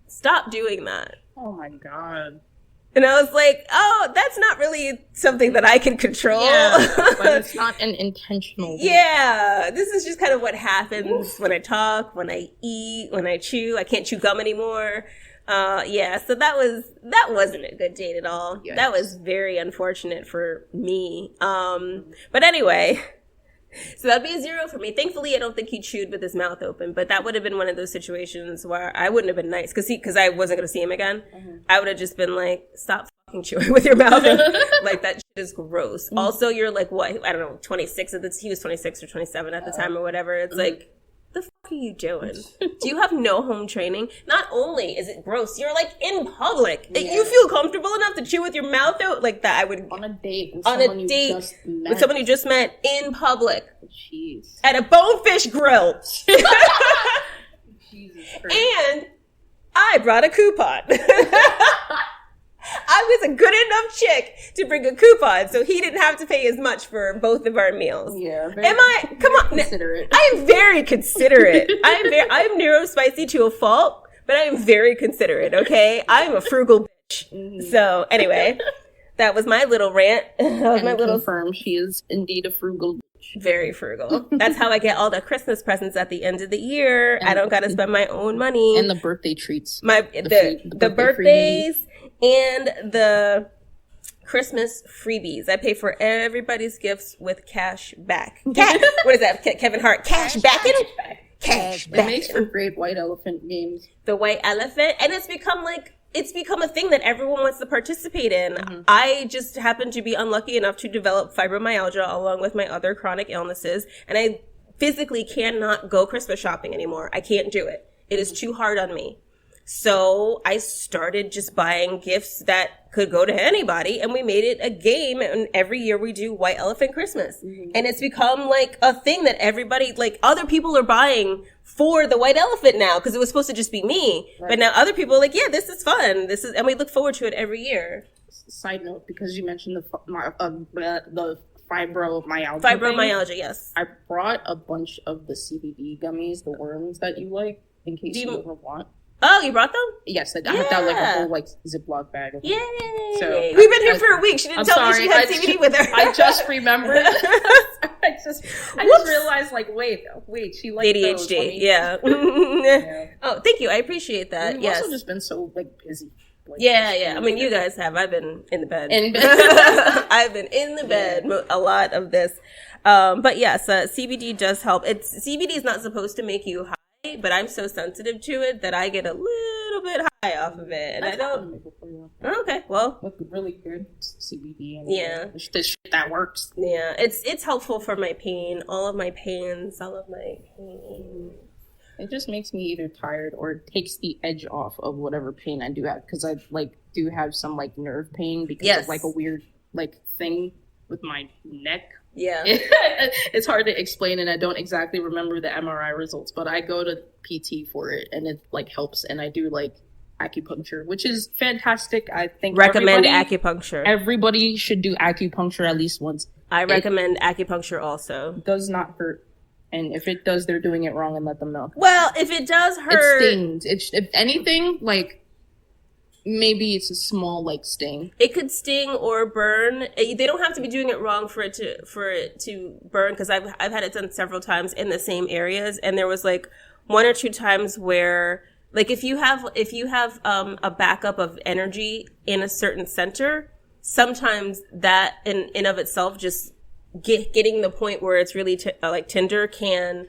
"Stop doing that." Oh my God. And I was like, oh, that's not really something that I can control. Yeah, but it's not an intentional thing. Yeah. This is just kind of what happens when I talk, when I eat, when I chew. I can't chew gum anymore. So that wasn't a good date at all. Yikes. That was very unfortunate for me. But anyway, so that'd be a 0 for me. Thankfully, I don't think he chewed with his mouth open, but that would have been one of those situations where I wouldn't have been nice because I wasn't going to see him again. Mm-hmm. I would have just been like, "Stop fucking chewing with your mouth." Like, that shit is gross. Mm-hmm. Also, you're like, what? I don't know, 26 he was 26 or 27 at the time or whatever. It's like, the fuck are you doing? Do you have no home training? Not only is it gross, you're like in public. Yeah. You feel comfortable enough to chew with your mouth out like that. I would on a date with someone you just met in public. Jeez. At a Bonefish Grill. Jesus Christ. And I brought a coupon. I was a good enough chick to bring a coupon, so he didn't have to pay as much for both of our meals. Yeah. Come on. Considerate. I am very considerate. I'm neurospicy to a fault, but I am very considerate, okay? I'm a frugal bitch. So, anyway, that was my little rant. Confirm she is indeed a frugal bitch. Very frugal. That's how I get all the Christmas presents at the end of the year. And I don't got to spend my own money. And the birthday treats. The birthdays and the Christmas freebies. I pay for everybody's gifts with cash back. What is that? Kevin Hart. Cash back. Cash back. It makes for great white elephant games. The white elephant. And it's become a thing that everyone wants to participate in. Mm-hmm. I just happen to be unlucky enough to develop fibromyalgia along with my other chronic illnesses. And I physically cannot go Christmas shopping anymore. I can't do it. It is too hard on me. So I started just buying gifts that could go to anybody, and we made it a game, and every year we do White Elephant Christmas. Mm-hmm. And it's become like a thing that everybody, like other people are buying for the white elephant now, because it was supposed to just be me. Right. But now other people are like, yeah, this is fun. And we look forward to it every year. Side note, because you mentioned the fibromyalgia. Fibromyalgia, thing, yes. I brought a bunch of the CBD gummies, the worms that you like, in case you ever want. Oh, you brought them? Yes, I have that like a whole like Ziploc bag. Yay! So we've been here for a week. She didn't tell me she had CBD with her. I just remembered. I just realized like wait, she likes ADHD. Yeah. Yeah. Oh, thank you. I appreciate that. We've also just been so like busy. Like, yeah. I mean, you guys have. I've been in the bed. I've been in the bed a lot of this. But yes, CBD does help. CBD is not supposed to make you high. But I'm so sensitive to it that I get a little bit high off of it, and I don't. Okay, well, with really good CBD. And the shit that works. Yeah, it's helpful for my pain, all of my pains, all of my pain. It just makes me either tired or it takes the edge off of whatever pain I do have, because I like do have some like nerve pain because of like a weird like thing with my neck. Yeah. It's hard to explain, and I don't exactly remember the MRI results, but I go to PT for it, and it like helps, and I do like acupuncture, which is fantastic. I think recommend acupuncture. Everybody should do acupuncture at least once. I recommend acupuncture also. It does not hurt, and if it does, they're doing it wrong, and let them know. Well, if it does hurt, it stings. If anything, like maybe it's a small like sting. It could sting or burn. They don't have to be doing it wrong for it to burn, because I've had it done several times in the same areas, and there was like 1 or 2 times where like if you have a backup of energy in a certain center, sometimes that in of itself just getting the point where it's really like tender can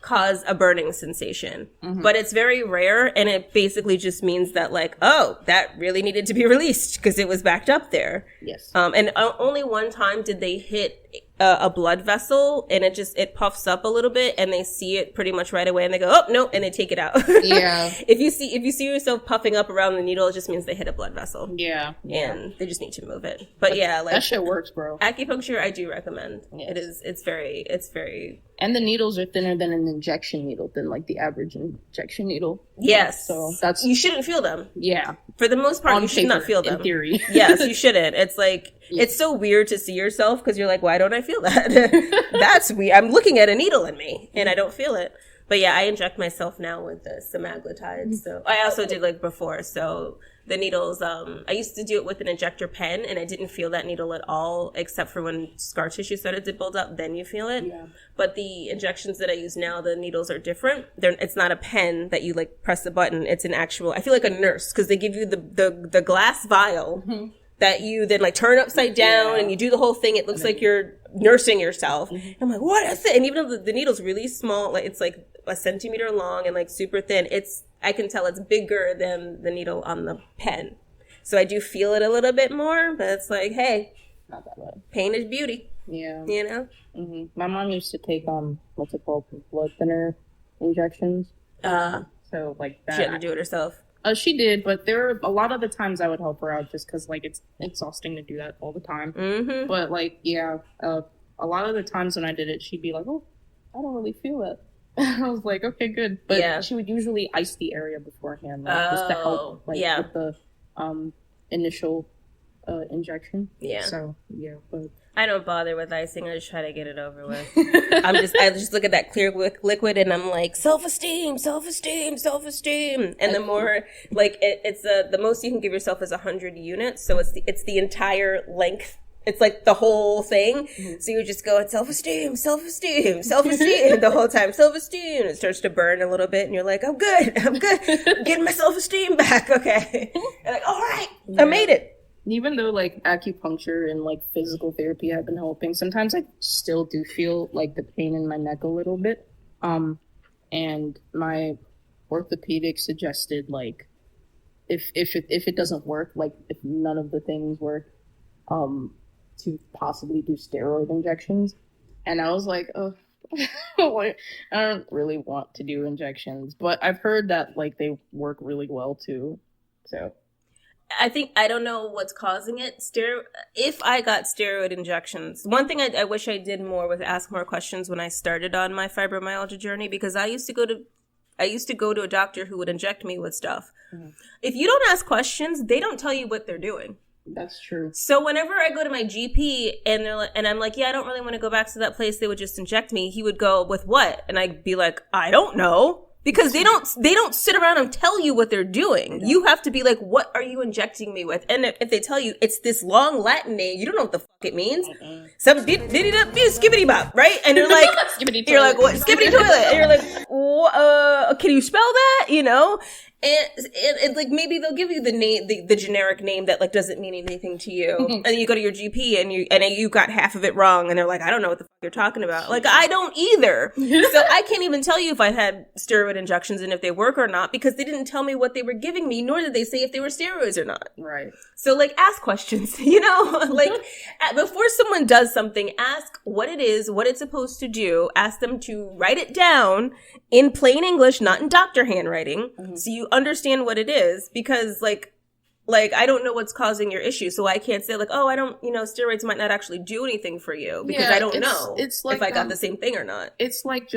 cause a burning sensation. Mm-hmm. But it's very rare, and it basically just means that like, oh, that really needed to be released because it was backed up there. Yes. And only one time did they hit a blood vessel, and it puffs up a little bit, and they see it pretty much right away, and they go, oh no, and they take it out. Yeah. If you see yourself puffing up around the needle, it just means they hit a blood vessel. Yeah. And they just need to move it. But yeah, like that shit works, bro. Acupuncture, I do recommend. Yes. It's very. And the needles are thinner than an injection needle, than like the average injection needle. Yes. So you shouldn't feel them. Yeah. For the most part, you should not feel them. In theory. Yes, you shouldn't. It's like, it's so weird to see yourself, because you're like, why don't I feel that? That's weird. I'm looking at a needle in me and I don't feel it. But yeah, I inject myself now with the semaglutide. So I also did like before. So the needles, I used to do it with an injector pen, and I didn't feel that needle at all, except for when scar tissue started to build up, then you feel it. Yeah. But the injections that I use now, the needles are different. It's not a pen that you like press the button. It's an actual, I feel like a nurse, because they give you the glass vial. Mm-hmm. That you then like turn upside down and you do the whole thing. It looks like you're nursing yourself. Mm-hmm. I'm like, what is it? And even though the needle's really small, like it's like a centimeter long and like super thin, I can tell it's bigger than the needle on the pen. So I do feel it a little bit more, but it's like, hey, not that bad. Pain is beauty. Yeah. You know? Mm-hmm. My mom used to take, what's it called? Blood thinner injections. So like that. She had to do it herself. She did, but there were a lot of the times I would help her out just because, like, it's exhausting to do that all the time. Mm-hmm. But, like, yeah, a lot of the times when I did it, she'd be like, oh, I don't really feel it. I was like, okay, good. But she would usually ice the area beforehand, just to help, like, with the initial injection. Yeah. So yeah, but I don't bother with icing. I just try to get it over with. I just look at that clear liquid and I'm like, self-esteem, self-esteem, self-esteem. And the more, like, it's the most you can give yourself is 100 units. So it's the entire length. It's like the whole thing. Mm-hmm. So you just go at self-esteem, self-esteem, self-esteem the whole time. Self-esteem. It starts to burn a little bit and you're like, I'm good. I'm getting my self-esteem back. Okay. You're like, all right, I made it. Even though like acupuncture and like physical therapy have been helping, sometimes I still do feel like the pain in my neck a little bit. And my orthopedic suggested like if it doesn't work, like if none of the things work, to possibly do steroid injections. And I was like, oh, I don't really want to do injections, but I've heard that like they work really well too. So I don't know what's causing it. If I got steroid injections, one thing I wish I did more was ask more questions when I started on my fibromyalgia journey, because I used to go to a doctor who would inject me with stuff. Mm-hmm. If you don't ask questions, they don't tell you what they're doing. That's true. So whenever I go to my GP and I'm like, yeah, I don't really want to go back to that place, they would just inject me. He would go, with what? And I'd be like, I don't know. Because they don't sit around and tell you what they're doing. You have to be like, what are you injecting me with? And if they tell you it's this long Latin name, you don't know what the fuck it means. Some skibbity bop, right? And you're like, you're like, what? Skibbity toilet. And you're like, can you spell that? You know? And like maybe they'll give you the name, the generic name that like doesn't mean anything to you, and you go to your GP and you got half of it wrong, and they're like, I don't know what the fuck you're talking about. Like I don't either, so I can't even tell you if I had steroid injections and if they work or not, because they didn't tell me what they were giving me, nor did they say if they were steroids or not. Right. So like ask questions, you know, like before someone does something, ask what it is, what it's supposed to do. Ask them to write it down in plain English, not in doctor handwriting, so you understand what it is, because like I don't know what's causing your issue, so I can't say like, oh, I don't, steroids might not actually do anything for you, because I don't know it's like, if I got the same thing or not. It's like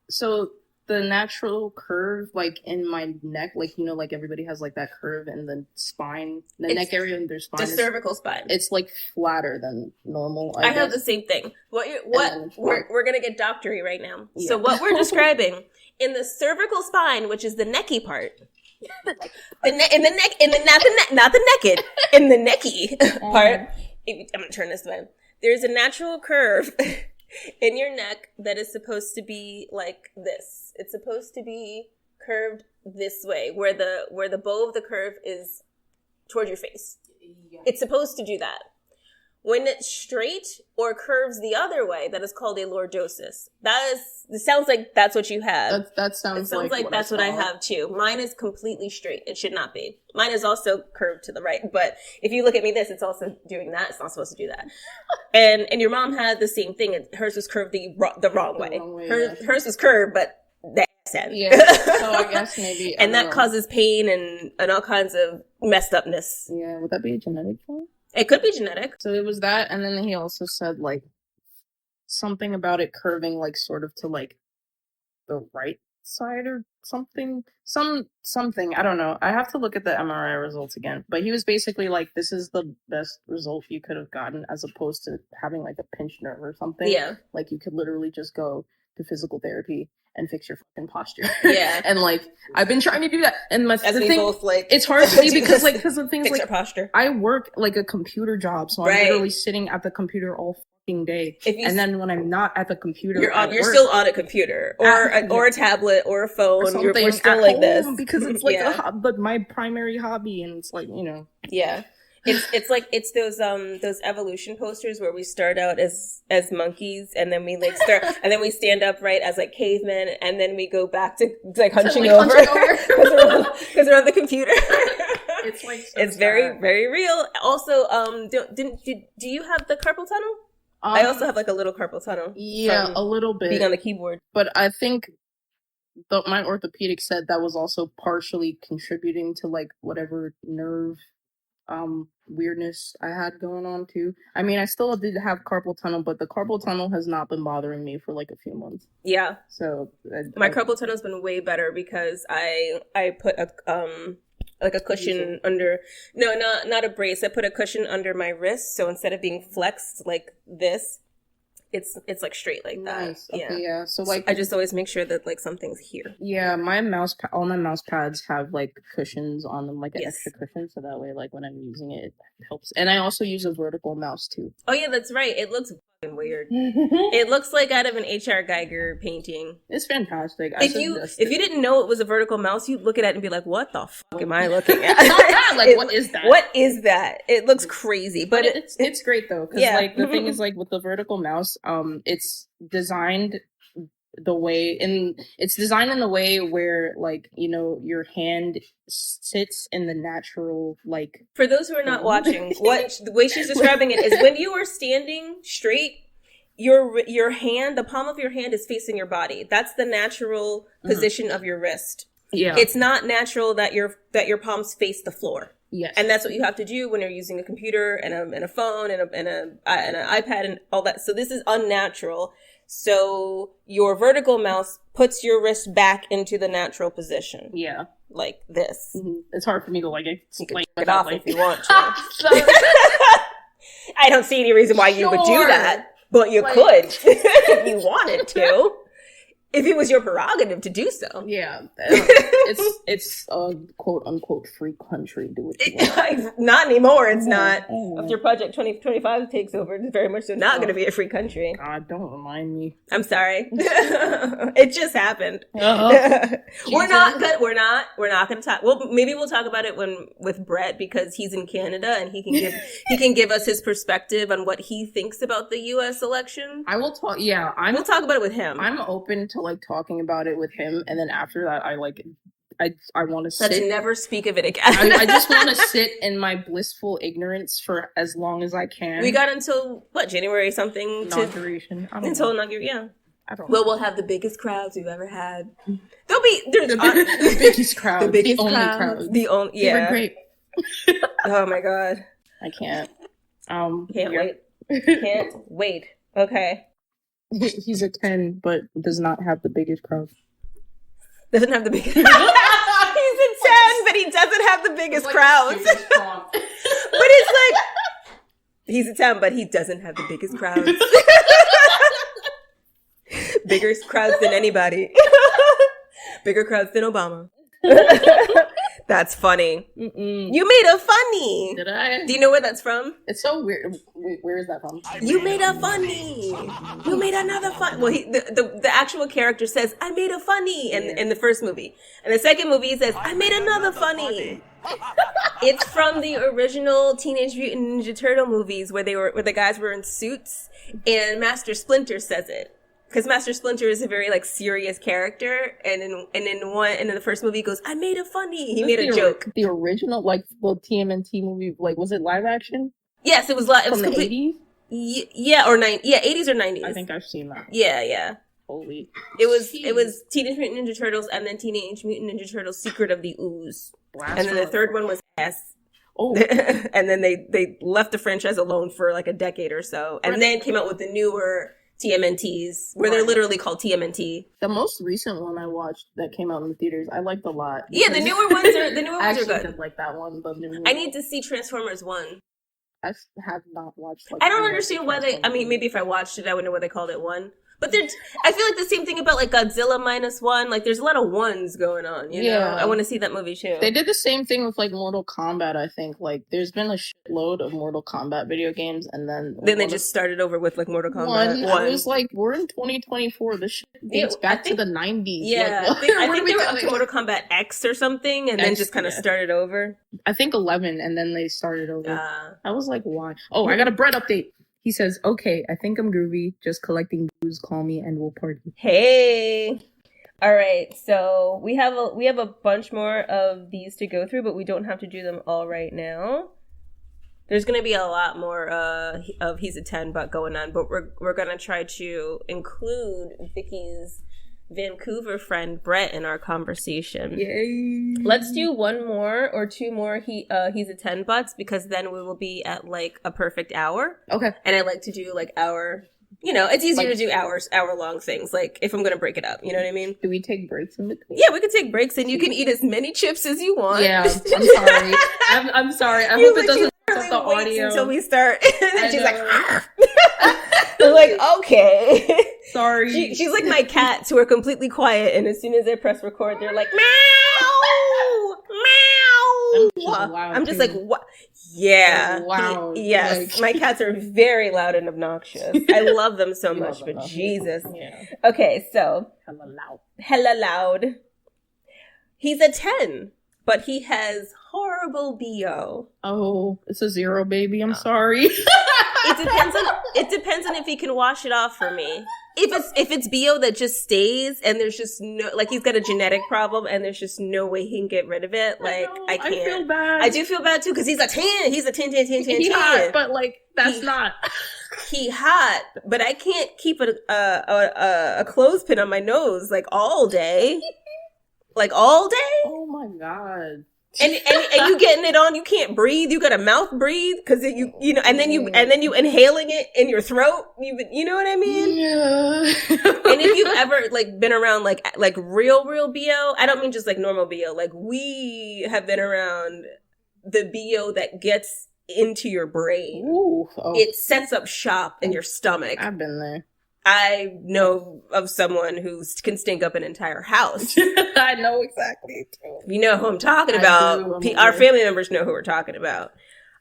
so the natural curve like in my neck, like like everybody has like that curve in the spine, neck area in their spine, the cervical spine. It's like flatter than normal. I have the same thing. We're gonna get doctory right now. Yeah. So what we're describing in the cervical spine, which is the necky part, not the naked, in the necky part. I'm gonna turn this way. There's a natural curve in your neck that is supposed to be like this. It's supposed to be curved this way, where the bow of the curve is toward your face. Yeah. It's supposed to do that. When it's straight or curves the other way, that is called a lordosis. It sounds like that's what you have. That sounds like that's what I have too. Mine is completely straight. It should not be. Mine is also curved to the right. But if you look at me it's also doing that. It's not supposed to do that. And your mom had the same thing. Hers was curved the wrong way. Hers was curved, but the ass end. Yeah. So I guess maybe. And that causes pain and all kinds of messed upness. Yeah. Would that be a genetic thing? It could be genetic. So it was that, and then he also said, like, something about it curving, like, sort of to, like, the right side or something. Something. I don't know. I have to look at the MRI results again. But he was basically like, this is the best result you could have gotten, as opposed to having, like, a pinched nerve or something. Yeah. Like, you could literally just go to physical therapy and fix your fucking posture. Yeah. And like I've been trying to do that. And the thing, both, like, it's hard for me because the thing is, like, posture. I work like a computer job, so I'm literally sitting at the computer all fucking day. And then when I'm not at the computer, you're still on a computer or a tablet or a phone. We're still like this because it's like but my primary hobby, and it's like, Yeah. It's those evolution posters where we start out as monkeys, and then we and then we stand upright as like cavemen, and then we go back to like hunching over because we're on the computer. It's like it's very, very real. Also, do you have the carpal tunnel? I also have like a little carpal tunnel. Yeah, a little bit. Being on the keyboard, but I think my orthopedic said that was also partially contributing to like whatever nerve weirdness I had going on too. I mean, I still did have carpal tunnel, but the carpal tunnel has not been bothering me for like a few months. Yeah. So my carpal tunnel has been way better because I put a like a cushion under. No, not a brace. I put a cushion under my wrist, so instead of being flexed like this, it's like straight like that. Nice. Okay, yeah. So like I just always make sure that like something's here. Yeah, all my mouse pads have like cushions on them, like an extra cushion, so that way like when I'm using it, it helps. And I also use a vertical mouse too. Oh yeah, that's right. It looks fucking weird. It looks like out of an H.R. Geiger painting. It's fantastic. If you didn't know it was a vertical mouse, you'd look at it and be like, "What the fuck am I looking at? Like, what is that? What is that? It looks crazy." But it's great though, because like the thing is like with the vertical mouse, it's designed in the way where like, you know, your hand sits in the natural, like, for those who are not watching, the way she's describing it is when you are standing straight, your hand, the palm of your hand is facing your body. That's the natural position of your wrist. Yeah. It's not natural that your palms face the floor. Yes. And that's what you have to do when you're using a computer and a phone and an iPad and all that. So this is unnatural. So your vertical mouse puts your wrist back into the natural position. Yeah. Like this. Mm-hmm. It's hard for me to like explain it off if you want to. I don't see any reason why you would do that, but you could if you wanted to. If it was your prerogative to do so. Yeah. It's a quote unquote free country. Do what you want. Not anymore. It's not. After Project 2025 takes over, it's very much so not going to be a free country. God, don't remind me. I'm sorry. It just happened. We're not going to talk. Well, maybe we'll talk about it with Brett, because he's in Canada and he can give us his perspective on what he thinks about the U.S. election. I will talk. Yeah. We'll talk about it with him. I'm open to like talking about it with him, and then after that I want to sit. Let's never speak of it again. I just want to sit in my blissful ignorance for as long as I can. We got until January something inauguration. Until inauguration, yeah. I don't know. We'll have the biggest crowds we've ever had. There's the biggest crowd, the only crowd, the only. Yeah, they were great. Oh my god, I can't. Can't wait. Okay. He's a 10, but does not have the biggest crowd. Doesn't have the biggest. He's a 10, but he doesn't have the biggest crowds. But it's like he's a 10, but he doesn't have the biggest crowds. Bigger crowds than anybody. Bigger crowds than Obama. That's funny. You made a funny. Did I? Do you know where that's from? It's so weird. Where is that from? You made a funny. You made another fun. Well, the actual character says, "I made a funny," in the first movie. And the second movie, he says, "I made another funny." It's from the original Teenage Mutant Ninja Turtle movies where the guys were in suits, and Master Splinter says it. Because Master Splinter is a very like serious character, and in the first movie he goes, "I made a funny." He made a joke. The original, like the TMNT movie, like was it live action? Yes, it was live. From the 80s. Yeah, or 80s or 90s. I think I've seen that. Yeah. Holy. It was Teenage Mutant Ninja Turtles, and then Teenage Mutant Ninja Turtles: Secret of the Ooze, and then the third one was S. Oh. And then they left the franchise alone for like a decade or so, and then came out with the newer TMNTs, where they're literally called TMNT. The most recent one I watched that came out in the theaters, I liked a lot. Yeah, the newer ones are good. I did like that one. I need to see Transformers 1. I have not watched. I don't understand why they. I mean, maybe if I watched it, I would know why they called it 1. But I feel like the same thing about like Godzilla -1. Like there's a lot of ones going on. You know? I want to see that movie too. They did the same thing with like Mortal Kombat. I think like there's been a shitload of Mortal Kombat video games, and then they just started over with like Mortal Kombat 1. I was like, we're in 2024. This shit dates back to the 90s. Yeah, like, I think they were up to Mortal Kombat X or something, and then just kind of started over. I think 11, and then they started over. I was like, why? Oh, I got a Brett update. He says, "Okay, I think I'm groovy. Just collecting dues. Call me and we'll party." Hey. All right. So we have a bunch more of these to go through, but we don't have to do them all right now. There's going to be a lot more of He's a 10 but going on, but we're going to try to include Vicky's Vancouver friend Brett in our conversation. Yay! Let's do one more or two more He's a 10 butts, because then we will be at like a perfect hour. Okay. And I like to do like hour You know, it's easier to do hour-long things, like, if I'm going to break it up. You know what I mean? Do we take breaks in between? Yeah, we could take breaks, and you can eat as many chips as you want. Yeah, I'm sorry. I'm sorry. I hope it doesn't mess up the audio. Until we start. And she's like, I'm like, okay. Sorry. She's like my cats who are completely quiet, and as soon as I press record, they're like, meow, meow. I'm just like, what? Yeah. Wow. Yes. My cats are very loud and obnoxious. I love them so much, but Jesus. Yeah. Okay, so. Hella loud. He's a 10, but he has horrible BO. Oh, it's a 0, baby. I'm sorry. It depends on if he can wash it off for me. If it's BO that just stays and there's just no, like, he's got a genetic problem and there's just no way he can get rid of it, like, I can't. I feel bad. I do feel bad too, because he's a 10. He's a 10. He hot, but like, not. He hot, but I can't keep a clothespin on my nose like all day. Like all day? Oh my God. And you getting it on, you can't breathe. You got a mouth breathe because you know, and then you inhaling it in your throat. You know what I mean? Yeah. And if you've ever like been around like real BO, I don't mean just like normal BO. Like, we have been around the BO that gets into your brain. Ooh, oh. It sets up shop in your stomach. I've been there. I know of someone who can stink up an entire house. I know exactly. You know who I'm talking about. Our family members know who we're talking about.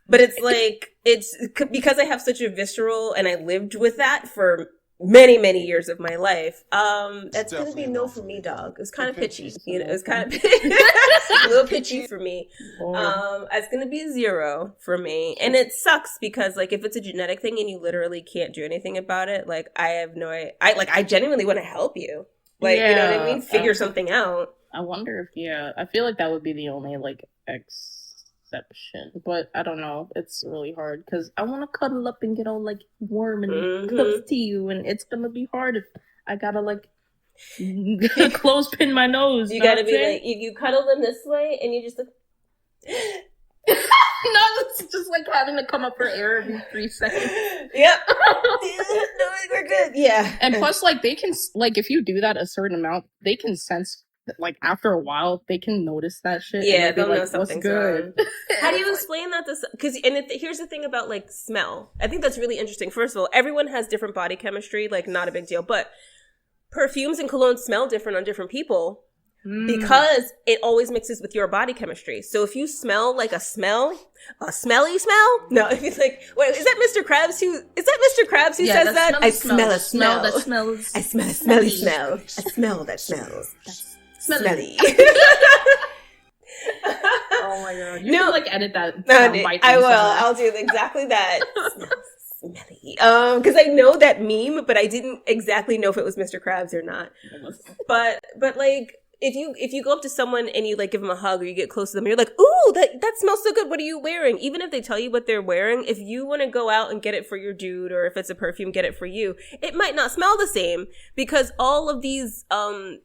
But it's like, it's because I have such a visceral, and I lived with that for many, many years of my life. That's going to be no for me, dog. It's kind of pitchy. You know, it's kind of a little pitchy for me. It's going to be a 0 for me. And it sucks because, like, if it's a genetic thing and you literally can't do anything about it, like, I have no idea. I genuinely want to help you. Like, you know what I mean? Figure something out. I wonder if, I feel like that would be the only, like, exception, but I don't know. It's really hard because I want to cuddle up and get all like warm and close to you, and it's gonna be hard if I gotta like clothespin my nose. You gotta be like, you cuddle them this way, and you just like. No, it's just like having to come up for air every 3 seconds. Yep. No, we're good. Yeah. And plus, like, they can, like, if you do that a certain amount, they can sense. Like, after a while, they can notice that shit. Yeah, they'll know something's good. How do you explain that? Here's the thing about, like, smell. I think that's really interesting. First of all, everyone has different body chemistry, like, not a big deal. But perfumes and colognes smell different on different people because it always mixes with your body chemistry. So if you smell like a smelly smell? No, if it's like, wait, is that Mr. Krabs who says that? I smell a smell that smells. I smell a smelly smell. A smell that smells. Smelly. Oh my God. You can like edit that. I will. I'll do exactly that. Smelly. Because I know that meme, but I didn't exactly know if it was Mr. Krabs or not. But like, if you go up to someone and you like give them a hug or you get close to them, you're like, ooh, that smells so good. What are you wearing? Even if they tell you what they're wearing, if you want to go out and get it for your dude, or if it's a perfume, get it for you, it might not smell the same because all of these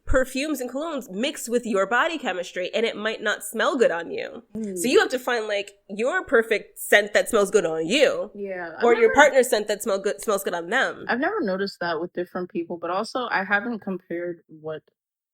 perfumes and colognes mix with your body chemistry, and it might not smell good on you. So you have to find like your perfect scent that smells good on you. Yeah. Or your partner's scent that smells good on them. I've never noticed that with different people, but also I haven't compared what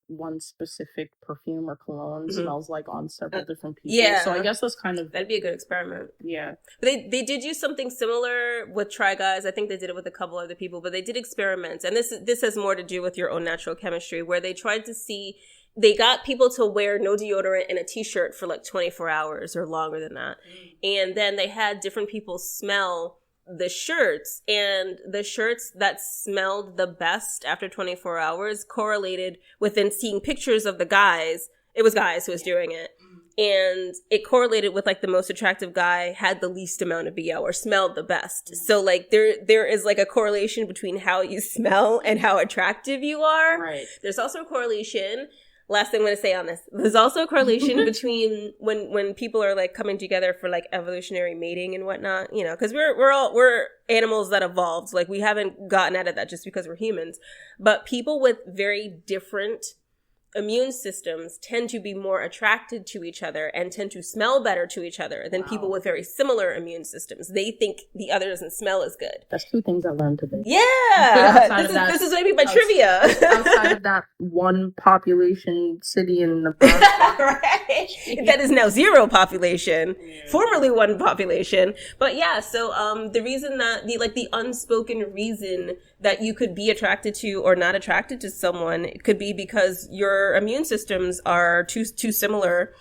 one specific perfume or cologne smells like on several different people. Yeah. So I guess that's that'd be a good experiment. Yeah. But they did use something similar with Try Guys. I think they did it with a couple other people, but they did experiments. And this has more to do with your own natural chemistry, where they tried to see, they got people to wear no deodorant and a t-shirt for like 24 hours or longer than that. And then they had different people smell the shirts, and the shirts that smelled the best after 24 hours correlated with then seeing pictures of the guys. It was guys who was doing it. And it correlated with like the most attractive guy had the least amount of BO or smelled the best. So like there is like a correlation between how you smell and how attractive you are. Right. There's also a correlation. Last thing I'm going to say on this. There's also a correlation between when people are like coming together for like evolutionary mating and whatnot, you know, because we're animals that evolved. Like we haven't gotten out of that just because we're humans. But people with very different immune systems tend to be more attracted to each other and tend to smell better to each other than people with very similar immune systems. They think the other doesn't smell as good. That's 2 things I learned today. Yeah! This is maybe my trivia. Outside of that one population city in Nebraska. Right? That is now 0 population. Formerly 1 population. But yeah, so the reason that, the unspoken reason that you could be attracted to or not attracted to someone, it could be because your immune systems are too similar,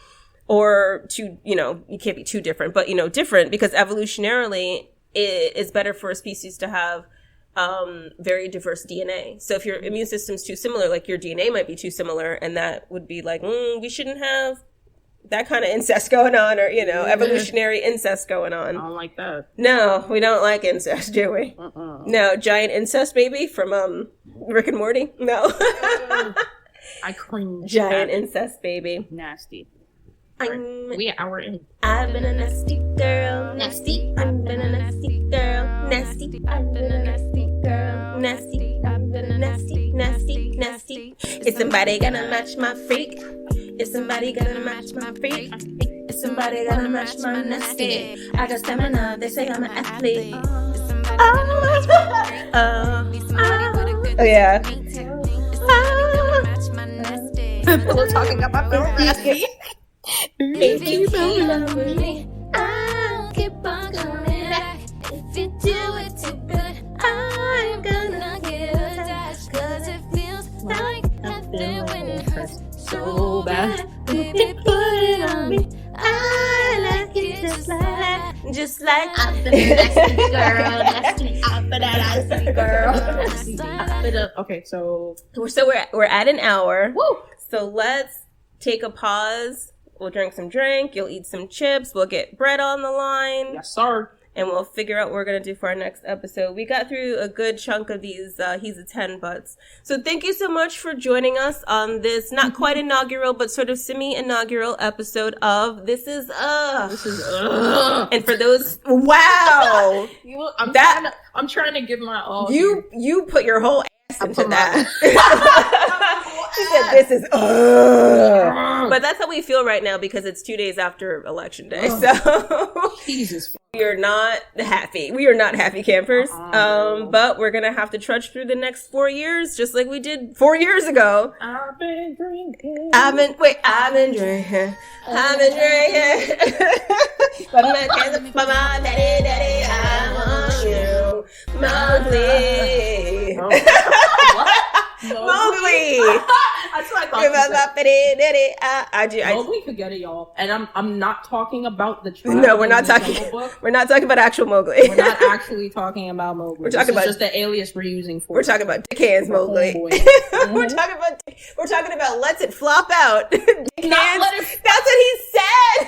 or too, you can't be too different, but, different, because evolutionarily it is better for a species to have very diverse DNA. So if your immune system's too similar, like your DNA might be too similar, and that would be like, we shouldn't have that kind of incest going on, or, evolutionary incest going on. I don't like that. No, we don't like incest, do we? No, giant incest baby from Rick and Morty? No. I cringe. Giant incest baby. Nasty. We hour in. I've been a nasty girl, nasty. I've been a nasty girl, nasty. I've been a nasty girl, nasty. I've been a nasty, nasty, nasty. Is somebody gonna match my freak? Is somebody gonna match my freak? Is somebody gonna match my nasty? I got stamina, they say I'm an athlete. Oh yeah. We're talking about nasty. If you love me, I'll keep on coming back. If you do it too good, I'm gonna get attached. 'Cause it feels like nothing when it hurts so bad. Baby, put it on me. I like it just like I've been a nasty girl, nasty. I've been a nasty girl. Okay, so we're at an hour. Woo! So let's take a pause. We'll drink some drink. You'll eat some chips. We'll get bread on the line. Yes, sir. And we'll figure out what we're going to do for our next episode. We got through a good chunk of these He's a 10 butts. So thank you so much for joining us on this not quite inaugural, but sort of semi-inaugural episode of This Is And for those, wow. I'm trying to give my all. You put your whole ass into that. She said, "This is but that's how we feel right now because it's 2 days after Election Day. So Jesus, we are not happy. We are not happy campers. But we're gonna have to trudge through the next 4 years, just like we did 4 years ago. I've been drinking. I've been drinking. But my daddy, I want you, Mowgli. Mowgli. That's what I thought. Mowgli could get it, y'all. And I'm not talking about the travel. No, we're not talking. We're not talking about actual Mowgli. We're not actually talking about Mowgli. We're talking about just the alias we're using for. We're talking about Dick Hands Mowgli. We're talking about Let's It Flop Out. Dick Hands. That's what he said.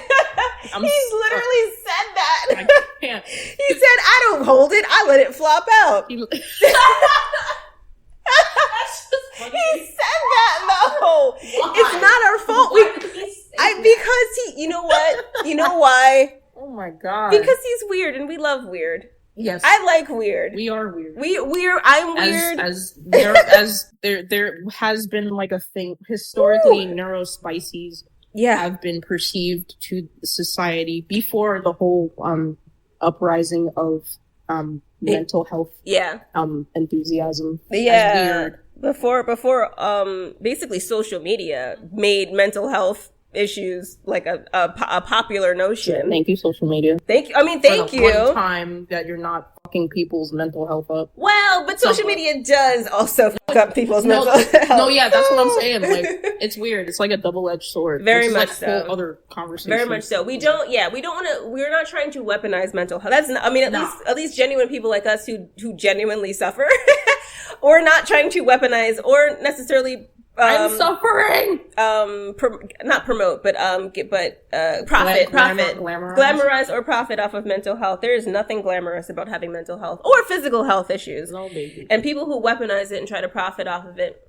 He's literally said that. I can't. He said, "I don't hold it. I let it flop out." He said that though. Why? It's not our fault. Because you know what? You know why? Oh my god. Because he's weird and we love weird. Yes. I like weird. We are weird. I'm weird. As there has been like a thing historically. Neurospices have been perceived to society before the whole uprising of mental health enthusiasm. Weird. Before basically social media made mental health issues like a popular notion. Thank you, social media. Thank you. Thank you. One time that you're not fucking people's mental health up. Well, but social media does also fuck up people's mental health. No, yeah, that's what I'm saying. Like, it's weird. It's like a double-edged sword. Very much like so. Whole other conversation. Very much so. We don't want to. We're not trying to weaponize mental health. That's not, at least genuine people like us who genuinely suffer. Or not trying to weaponize or necessarily. I'm suffering. Not promote, but profit, glamorize or profit off of mental health. There is nothing glamorous about having mental health or physical health issues. No, baby. And people who weaponize it and try to profit off of it,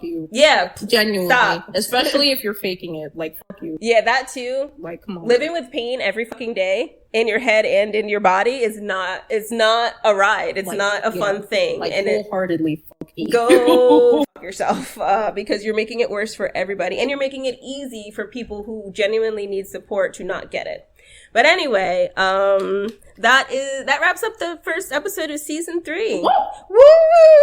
you. Yeah. Genuinely. Stop. Especially if you're faking it. Like, fuck you. Yeah, that too. Like, come on. Living with pain every fucking day in your head and in your body is not, it's not a ride. It's not a fun thing. Like, and wholeheartedly fuck you. Go fuck yourself, because you're making it worse for everybody. And you're making it easy for people who genuinely need support to not get it. But anyway, that wraps up the first episode of season 3. Woo! Woo!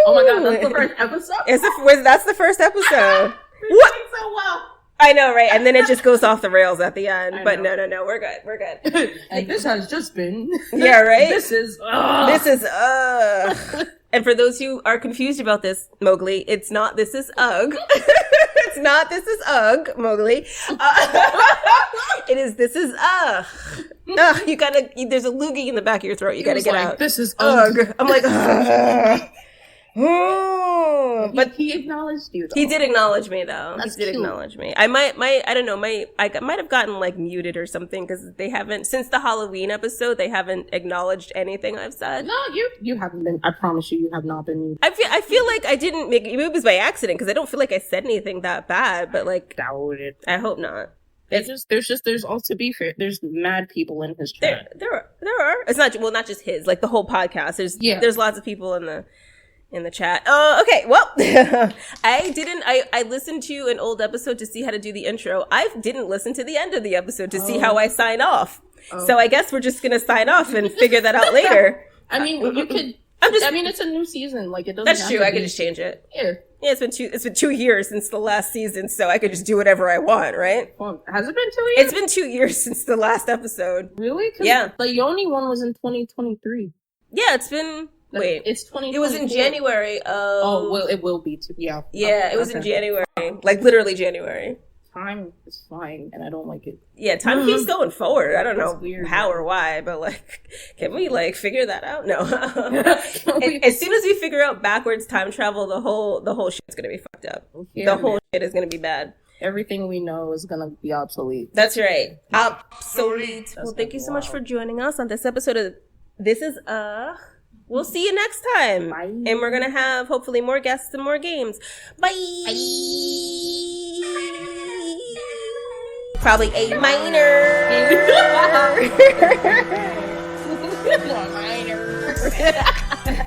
Oh my god, that's the first episode? That's the first episode. What? So well. I know, right? And then it just goes off the rails at the end. But no, we're good. And this has just been... Yeah, right? This is... And for those who are confused about this, Mowgli, it's not this is ugh. It's not this is ugh, Mowgli. It is this is ugh. You gotta, there's a loogie in the back of your throat. You gotta get out. This is ugh. I'm like, ugh. But he acknowledged you, though. He did acknowledge me, though. That's he did cute. acknowledge me. I might have gotten like muted or something because they haven't, since the Halloween episode, they haven't acknowledged anything I've said. No, you haven't been. I promise you have not been muted. I feel like I didn't make it was by accident because I don't feel like I said anything that bad, but like, Doubt it. I hope not. There's also, to be fair, there's mad people in his chat. There are. It's not just his, like the whole podcast. There's lots of people in the chat. Okay. Well, I listened to an old episode to see how to do the intro. I didn't listen to the end of the episode to see how I sign off. So I guess we're just going to sign off and figure that out later. I mean, you could, I mean, it's a new season. Like, it doesn't That's have true. to I be, could just change it. Yeah. Yeah, it's been 2 years since the last season, so I could just do whatever I want, right? Well, has it been 2 years? It's been 2 years since the last episode. Really? Yeah. The Yoni one was in 2023. Yeah, it's been... Wait, it's 2024. It was in January of... Oh, well, it will be too. Yeah. Yeah, it was in January. Like, literally January. Time is flying, and I don't like it. Yeah, time keeps going forward. I don't know weird, how or why, but, like, can we, like, figure that out? No. As soon as we figure out backwards time travel, the whole shit's gonna be fucked up. Yeah, the whole shit is gonna be bad. Everything we know is gonna be obsolete. That's right. Obsolete. Well, thank you so much for joining us on this episode of This Is We'll see you next time. Bye. And we're going to have, hopefully, more guests and more games. Bye. Bye. Probably A minor. Minor.